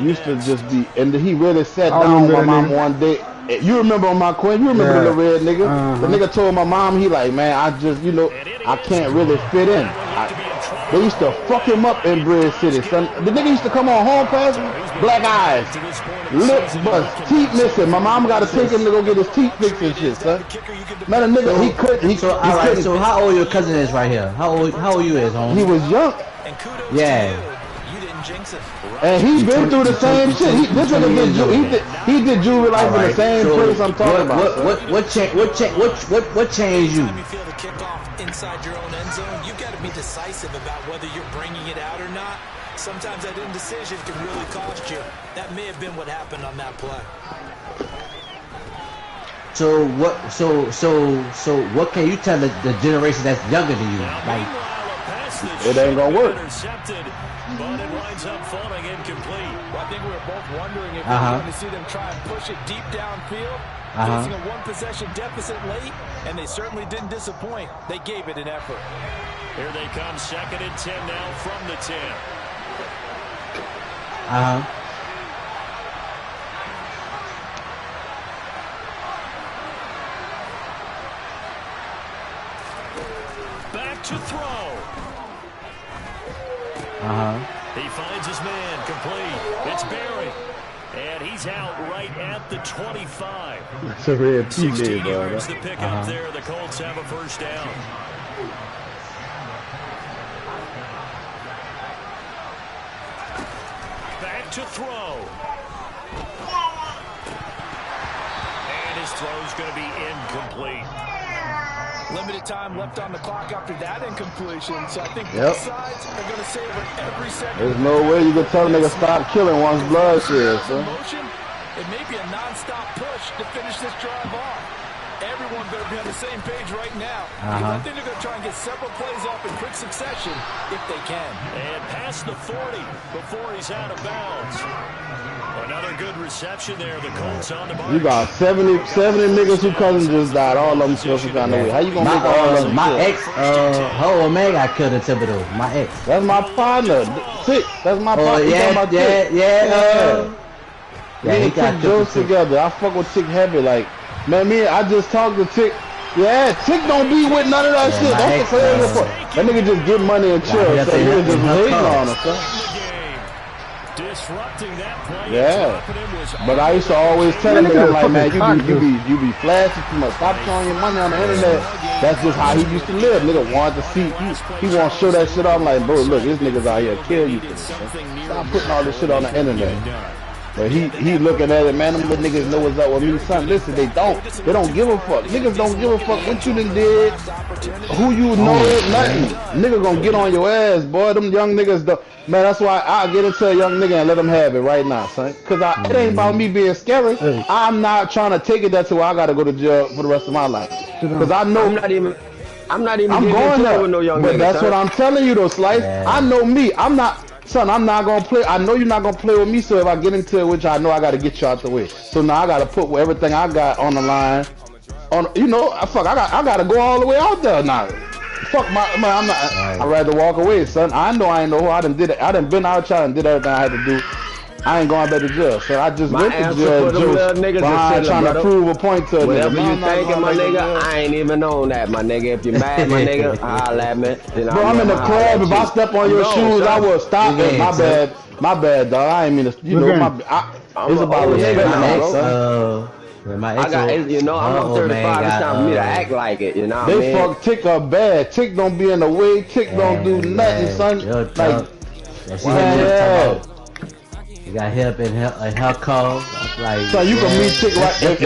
used to just be, and he really sat down with my mom one day. You remember on my coin? You remember the red nigga? The nigga told my mom, he like, man, I just, I can't really fit in. They used to fuck him up in Bridge City, son. The nigga used to come on home pass, black eyes, lips bust, teeth missing. My mom got to take him to go get his teeth fixed and shit, son. Man, the nigga, he couldn't. So how old your cousin is right here? How old you is, homie? He was young. Yeah. And he been through the same shit. He did juvie life in the same place I'm talking about. What changed you? Inside your own end zone, you got to be decisive about whether you're bringing it out or not. Sometimes that indecision can really cost you. That may have been what happened on that play. So what can you tell the generation that's younger than you? Like, it ain't gonna work. But it winds up falling incomplete. Well, I think we were both wondering if we were going to see them try and push it deep downfield, facing a one-possession deficit late, and they certainly didn't disappoint. They gave it an effort. Here they come, 2nd and 10 now from the 10. Back to throw. He finds his man, complete. It's Barry. And he's out right at the 25. That's a red 16 yards to pick up there. The Colts have a first down. Back to throw. And his throw's going to be incomplete. Limited time left on the clock after that incompletion, so I think both sides are going to savor every second. There's no way you can tell a nigga stop killing once blood shares, son. It may be a non-stop push to finish this drive off. Everyone better be on the same page right now. I think they're going to try and get several plays off in quick succession if they can. And past the 40 before he's out of bounds. Another good reception there. The Colts on the march. You got 70 niggas who cousins just died. All of them still some kind of way. How you gonna make all of them? My ex, her old man got killed in Thibodeau. My ex. That's my partner. Tick. That's my Oh, partner. yeah. Me and Tick Jones together. I fuck with Tick heavy. Like, man, I just talked to Tick. Yeah, Tick don't be with none of that shit. That's the crazy part. That nigga just get money and chill. So nigga just hating on him, son. Yeah. But I used to always tell him, like, man, you be flashing too much. Stop throwing your money on the internet. That's just how he used to live. Nigga wanted to see, he want to show that shit off. I'm like, bro, look, this nigga's out here kill you. Stop putting all this shit on the internet. But he looking at it, man, them little niggas know what's up with me, son. Listen, they don't give a fuck. Niggas don't give a fuck what you done did, who you know, nothing. Nigga gonna get on your ass, boy. Them young niggas, man, that's why I get into a young nigga and let him have it right now, son. Cause it ain't about me being scary. I'm not trying to take it that to where I gotta go to jail for the rest of my life. Cause I know I'm going there with no young nigga. But that's what I'm telling you though, Slice. I know me. I'm not gonna play. I know you're not gonna play with me. So if I get into it, which I know I gotta get you out the way. So now I gotta put everything I got on the line. I gotta go all the way out there now. Fuck man, I'm not. I'd rather walk away, son. I know I ain't know who I done did it. I done been outside and did everything I had to do. I ain't going back to jail, so I just went to jail. Trying to prove a point to whatever you thinking, my nigga. I ain't even on that, my nigga. If you're mad, my nigga, holla at me. Bro, I'm in the club. If I step on your shoes, I will stop it. My bad, dog. I ain't mean to. You know, it's about respect, bro. I got, you know, I'm 35. It's time for me to act like it. You know, they fuck Tick up bad. Tick don't be in the way. Tick don't do nothing, son. Like, you got help in her call. Like, so you can meet Tick right. If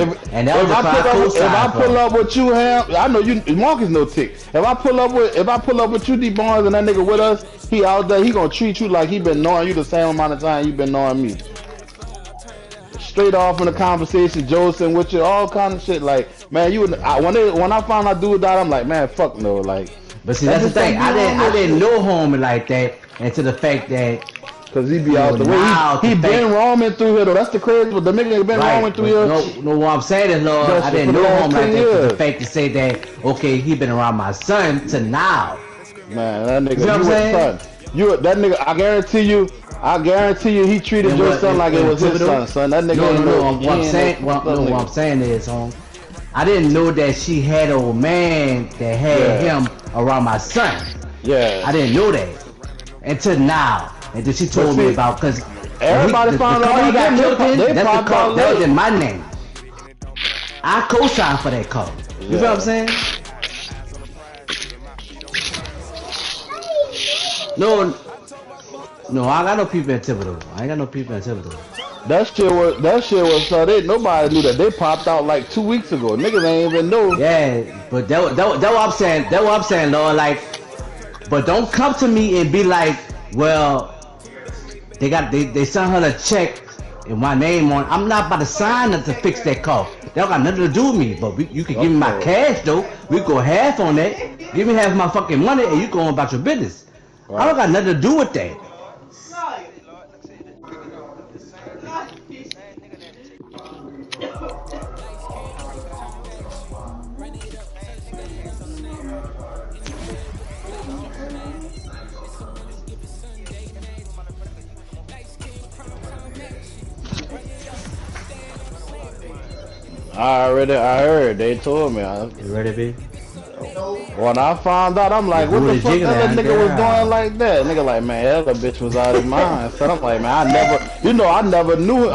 I pull up with you, Ham, I know you. Marcus no Tick. If I pull up with you, Dbarnes, and that nigga with us, he out there. He gonna treat you like he been knowing you the same amount of time you been knowing me. Straight off in the conversation, Joseph with you, all kind of shit. Like, man, when I found out dude died, I'm like, man, fuck no. Like, but see, that's the thing. I didn't know homie like that until the fact that. Cause he be out the way. He been roaming through here though. That's the crazy. But the nigga been roaming through here. No, what I'm saying is, Lord, I didn't know him like that. To the fact to say that, okay, he been around my son to now. Man, that nigga, you know what I'm saying? That nigga. I guarantee you, he treated your son like it was his son. That nigga. No. What I'm saying is, I didn't know that she had a man that had him around my son. Yeah. I didn't know that until now. And then she told me about, because everybody found out he got killed in. That was in my name. I co-signed for that car. You feel what I'm saying? No, I got no people in Thibodeau. I ain't got no people in Thibodeau. That shit was so nobody knew that. They popped out like 2 weeks ago. Niggas ain't even know. Yeah, but that what I'm saying. That what I'm saying, Lord. Like, but don't come to me and be like, well, they sent her a check and my name on. I'm not about to sign it to fix that car. That don't got nothing to do with me. But you can give me my cash though. We go half on that. Give me half my fucking money and you go on about your business. Right. I don't got nothing to do with that. I heard. They told me. You ready, B? When I found out, I'm like, what the fuck that nigga was doing like that? Nigga like, man, that little bitch was out of mind. So I'm like, man, I never knew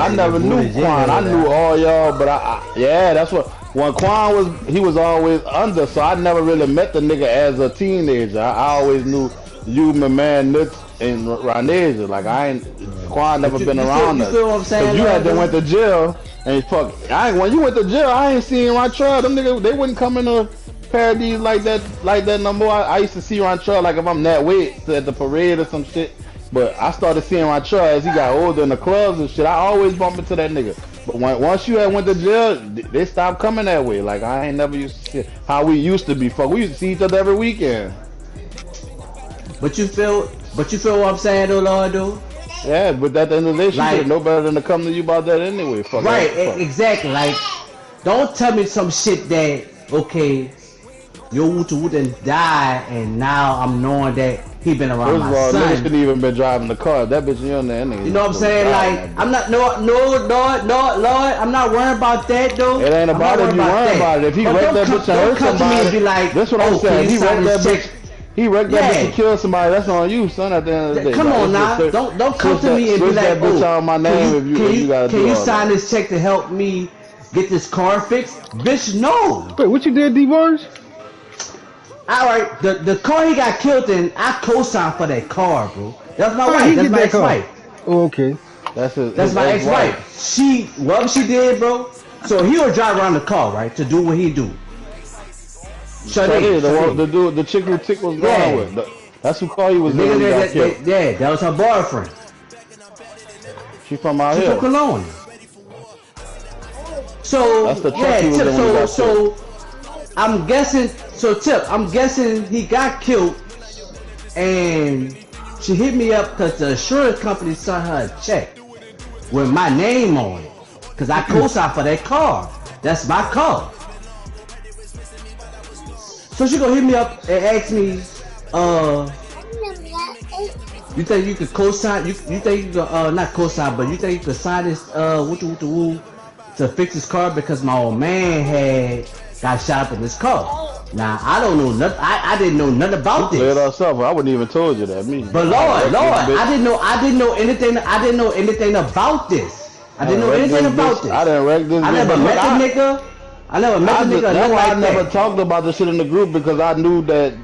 Quan. I knew all y'all, but that's what, when Quan he was always under, so I never really met the nigga as a teenager. I always knew you, my man, Nuts, and Ronasia. Like, Quan never been around us. You feel what I'm saying? You had to went to jail, and fuck, when you went to jail, I ain't seen Rontrell. Them niggas, they wouldn't come in a Paradise like that no more. I used to see Rontrell like if I'm that weight at the parade or some shit. But I started seeing Rontrell as he got older in the clubs and shit. I always bump into that nigga. But once you had went to jail, they stopped coming that way. Like, I ain't never used to see how we used to be. Fuck, we used to see each other every weekend. But you feel what I'm saying though, Lord, dude? Yeah, but at the end of the day, she should know better than to come to you about that anyway. Fuck. Right, exactly. Like, don't tell me some shit that, okay, your Woo done died, and now I'm knowing that he been around First my of all, niggas son. shouldn't even been driving the car. That bitch in there, nigga. You know what I'm saying? Like, I'm not, no, Lord, I'm not worrying about that, though. It ain't about if you worrying about it. If he wrecked that bitch and hurt somebody, be like, that's what I'm saying. He wrecked that bitch. He wrecked that bitch and killed somebody. That's on you, son. At the end of the day. Come on now, don't come to me and be like, can you sign this check to help me get this car fixed? Bitch, no. Wait, what you did, Dbarnes? Alright, the car he got killed in, I co-signed for that car, bro. That's my wife. That's my ex-wife. Oh, okay. That's my ex-wife. She, whatever she did, bro. So he would drive around the car, right, to do what he do. The chick who Tick was going with. That's who called you was doing. Yeah, that was her boyfriend. She from out here. She from Cologne. So that's the truck he was in when he got so I'm guessing. So Tip, I'm guessing he got killed, and she hit me up because the insurance company sent her a check with my name on it, because I co-signed for that car. That's my car. So she gonna hit me up and ask me, you think you could co-sign? You think you could not co-sign, but you think you could sign this to fix his car because my old man got shot up in this car. Now I don't know nothing. I didn't know nothing about this. Cleared us up. I wouldn't even told you that. But Lord, I didn't know anything. I didn't know anything about this. I didn't know anything about this. I didn't wreck this. I never met the nigga. I never met the nigga. That's why I never talked about this shit in the group, because I knew that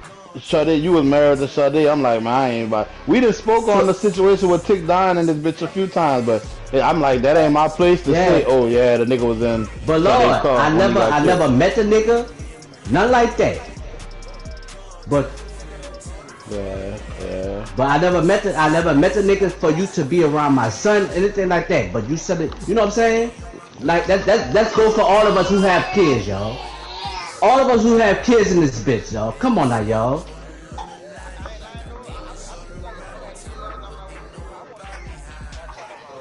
Sade, you was married to Sade. I'm like, man, I ain't about. We done spoke on the situation with Tick dying in this bitch a few times, but I'm like, that ain't my place to say. Oh yeah, the nigga was in. But Lord, I never met the nigga. Nothing like that. But yeah. But I never met the nigga for you to be around my son, anything like that. But you said it. You know what I'm saying? Like that's go for all of us who have kids, y'all. All of us who have kids in this bitch, y'all. Come on now, y'all.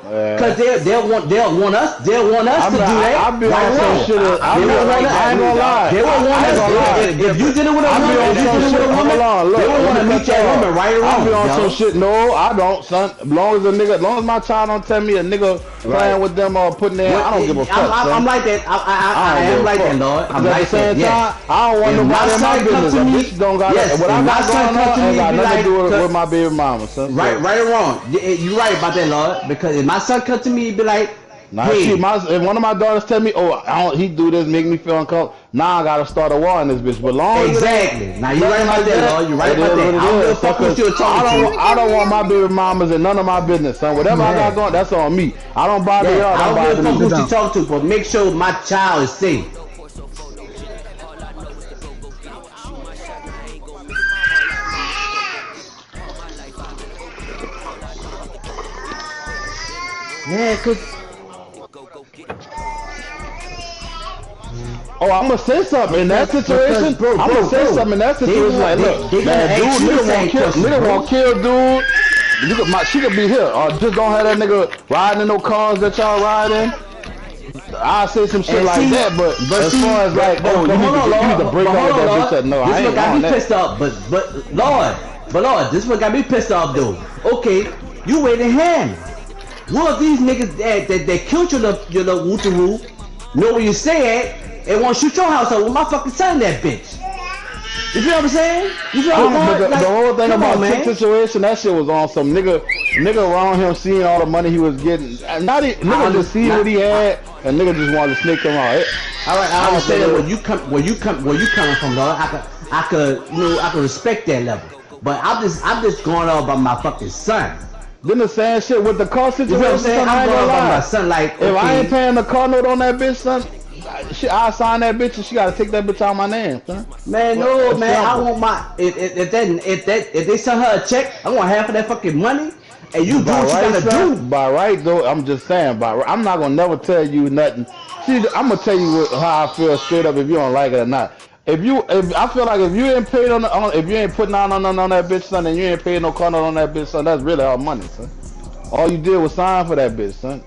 Cause they'll want us to do that. I'll be on some shit. I ain't gonna lie. They will want us. If you did it with a woman, they will want to meet that woman right around. I'll be on some shit. No, I don't, son. As long as my child don't tell me a nigga playing with them or putting their, I don't give a fuck. I'm like that. I am like that, Lord. I'm like that. Yes. I don't want nobody in my business. A bitch don't got it. What I got going on ain't got nothing to do with my baby mama, son. Right or wrong. You're right about that, Lord. Because if my son come to me, be like, hey. If one of my daughters tell me, he do this, make me feel uncomfortable. Now I gotta start a war in this bitch. But exactly. Now you right about that, Lord. You right about that. I don't want my baby mamas in none of my business, son. Whatever I got going, that's on me. I don't bother y'all. I don't give a fuck who you talk to, but make sure my child is safe. Yeah, cause I'm gonna say something in that situation. I'm gonna say something in that situation. Like, look, man, nigga won't kill dude. She could be here, or just don't have that nigga riding in no cars that y'all riding. I say some shit like that, but as far as like, you need to break out that bitch. That no, I ain't on that. Pissed off, but Lord, this one got me pissed off though. Okay, you waiting hand. What if these niggas that killed your little woo-to-woo know where you stay at and want to shoot your house up with my fucking son in that bitch? You feel what I'm saying? You feel what I'm saying? The whole thing about Tick situation, that shit was on some nigga around him seeing all the money he was getting. Nigga just see what he had, and nigga just wanted to snake him out. Alright, I understand where you coming from, Lord. I could respect that level, but I'm just going off by my fucking son. Then the same shit with the car situation. You know what I'm saying? I'm going by my son. Like, if I ain't paying the car note on that bitch, son, I sign that bitch and she gotta take that bitch out of my name, son. Man, no, man. I want my if they send her a check, I want half of that fucking money. And you do what you gotta do. By right though, I'm just saying. I'm not gonna never tell you nothing. See, I'm gonna tell you how I feel straight up if you don't like it or not. I feel like if you ain't paid if you ain't putting on that bitch, son, and you ain't paying no car note on that bitch, son, that's really our money, son. All you did was sign for that bitch, son.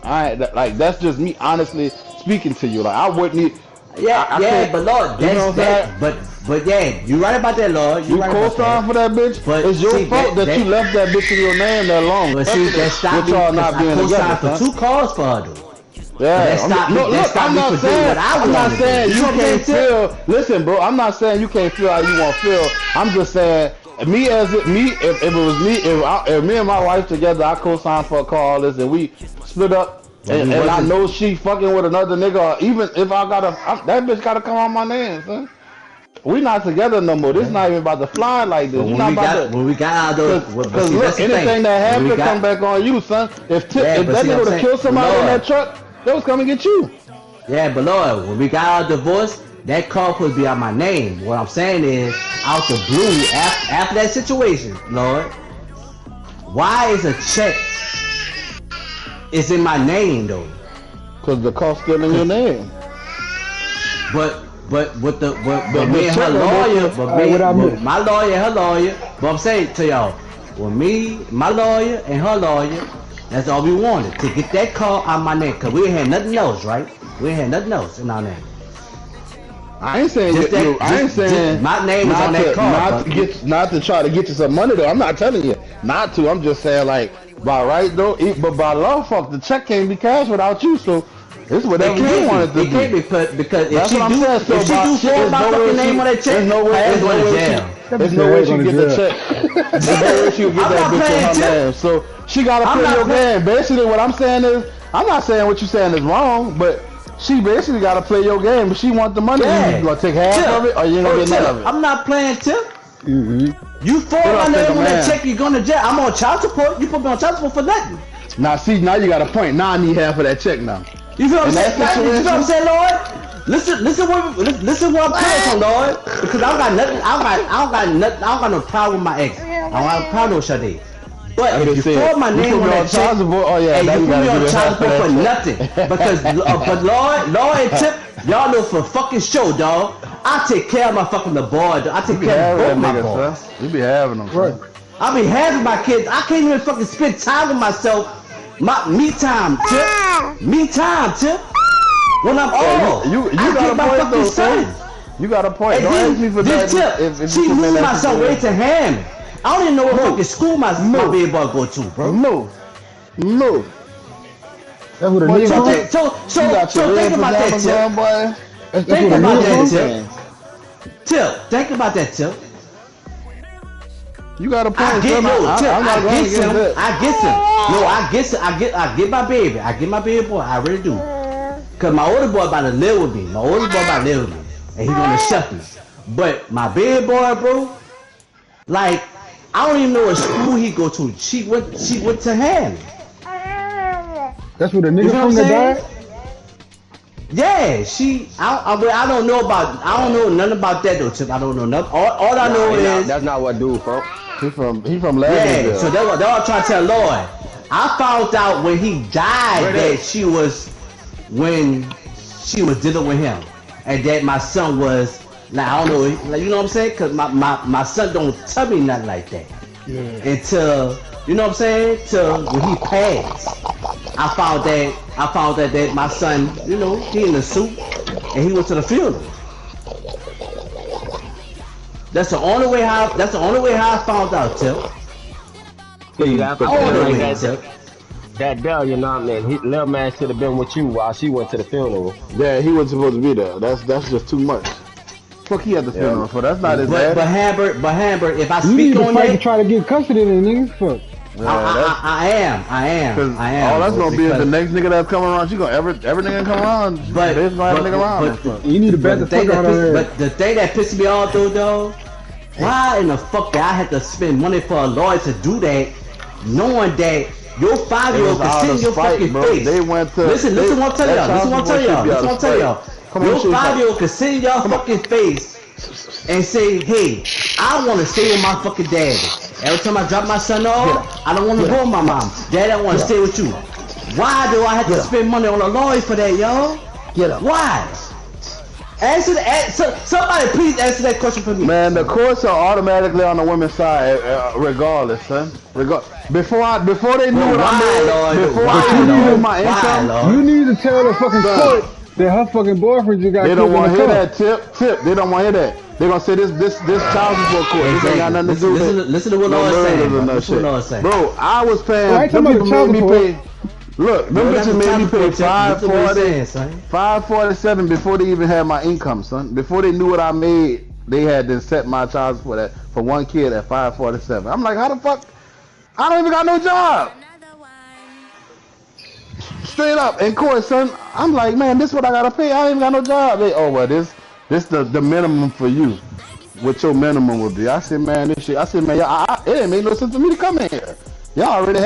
That's just me honestly speaking to you. Like, I wouldn't But Lord, that's that. But yeah, you right about that, Lord. You co-sign for that bitch. But it's your fault that you left that bitch in your name that long. But see, that stopped me. Not being together, for 2 cars for her though. Yeah, I'm not saying you can't feel. Listen, bro, I'm not saying you can't feel how you want to feel. I'm just saying, if me and my wife together, I co-signed for a car, all this, and we split up, and I know she fucking with another nigga, or even if that bitch gotta come on my name, son. We not together no more. This not even about to fly like this. When we got out of those, because look, anything that happened come back on you, son. If that nigga would have killed somebody in that truck, they was coming to get you. Yeah, but Lord, when we got our divorce, that car could be on my name. What I'm saying is, out the blue, after that situation, Lord, why is a check is in my name though? Because the car's still in your name. But me and her lawyer, my lawyer, her lawyer. But I'm saying to y'all, with me, my lawyer, and her lawyer, that's all we wanted, to get that car on my name. Because we ain't had nothing else, right? We ain't had nothing else in our name. I ain't saying my name was on that car. Not to try to get you some money though. I'm not telling you not to. I'm just saying like by right though, but by law, fuck, the check can't be cashed without you. So it's whatever you want to do. It can't be put because if she do my fucking name on that check, there's no way going to jail. There's no way she can get the check. There's no way she can get that bitch in her name. So she gotta play your game. Basically, what I'm saying is, I'm not saying what you're saying is wrong, but she basically gotta play your game. But she want the money. You gonna take half of it, or you ain't gonna get none of it? I'm not playing tip. You forward my name on that check, you're going to jail. I'm on child support. You put me on child support for nothing. Now see, now you got a point. Now I need half of that check now. You feel what I'm saying? You feel what I'm saying, Lord? Listen where I'm coming from, Lord. Because I don't got nothing. I don't got no problem with my ex. I don't have a problem with Sade. But if you throw my name on that check, and you put me on child support for nothing, because but Lord and Tip, y'all know for fucking show, dog. I take care of my fucking the boy. I take care of both my boys. You be having them, right? I be having my kids. I can't even fucking spend time with myself. My me time, Tip. Me time, Tip. When I'm old, you got a point though, son. You got a point. Don't ask me for that. Tip, she moved my son way to Hammond. I don't even know what fucking school my baby boy go to, bro. No. That's what a nigga. So think about that, Tip. Boy. Think about that, Tip. Tip, think about that, Tip. You got a point. I get my baby. I get my baby boy. I really do. Cause my older boy about to live with me. And he gonna shut me. But my baby boy, bro, like I don't even know what school he go to. She went to Hammond. That's what a nigga from the died? Yeah, I don't know nothing about that though, Chip. I don't know nothing. All I know is that's not what dude, folks. He from Lavendale. Yeah, so they all trying to tell Lloyd. I found out when he died that she was dealing with him, and that my son was like, I don't know, like, you know what I'm saying? Cause my son don't tell me nothing like that until, you know what I'm saying? Till when he passed, I found that my son, you know, he in the suit and he went to the funeral. That's the only way how I found out, Tip. That girl, you know what I mean? Little man should have been with you while she went to the funeral. Yeah, he wasn't supposed to be there. That's just too much. Fuck, he at the funeral for. That's not his bad. But Hamber, if I speak you need on to fight that, to try to get custody of the niggas. Fuck. I am. All that's gonna be is the next nigga that's coming around. She gonna every nigga come around. But you need to bet the fuck out of her. But the thing that pissed me off though, why in the fuck did I have to spend money for a lawyer to do that, knowing that your 5-year-old can sit in your fucking face? They went to listen what I'm telling y'all. Your 5-year-old can sit in y'all fucking face and say, hey, I want to stay with my fucking daddy. Every time I drop my son off, I don't want to go with my mom. Daddy, I want to stay with you. Why do I have to spend money on a lawyer for that, y'all? Why? Somebody please answer that question for me. Man, the courts are automatically on the women's side, regardless, son. Before they knew what I made, before I knew my income, you need to tell the fucking court Said her fucking boyfriend just got They don't killed in want the to hear car. that, Tip. They don't want to hear that. They gonna say this child support court. This ain't got nothing to do with it. Listen to what Lord saying, bro. Listen to what Lord saying. Bro, I was paying. Well, I ain't talking about the child support. Look, them bitches made me pay $547 before they even had my income, son. Before they knew what I made, they had to set my child support for one kid at $547. I'm like, how the fuck? I don't even got no job. Straight up, in court, son. I'm like, man, this is what I gotta pay. I ain't even got no job. They, oh well, this the minimum for you. What your minimum would be? I said, man, this shit. I said, man, it didn't make no sense for me to come in here. Y'all already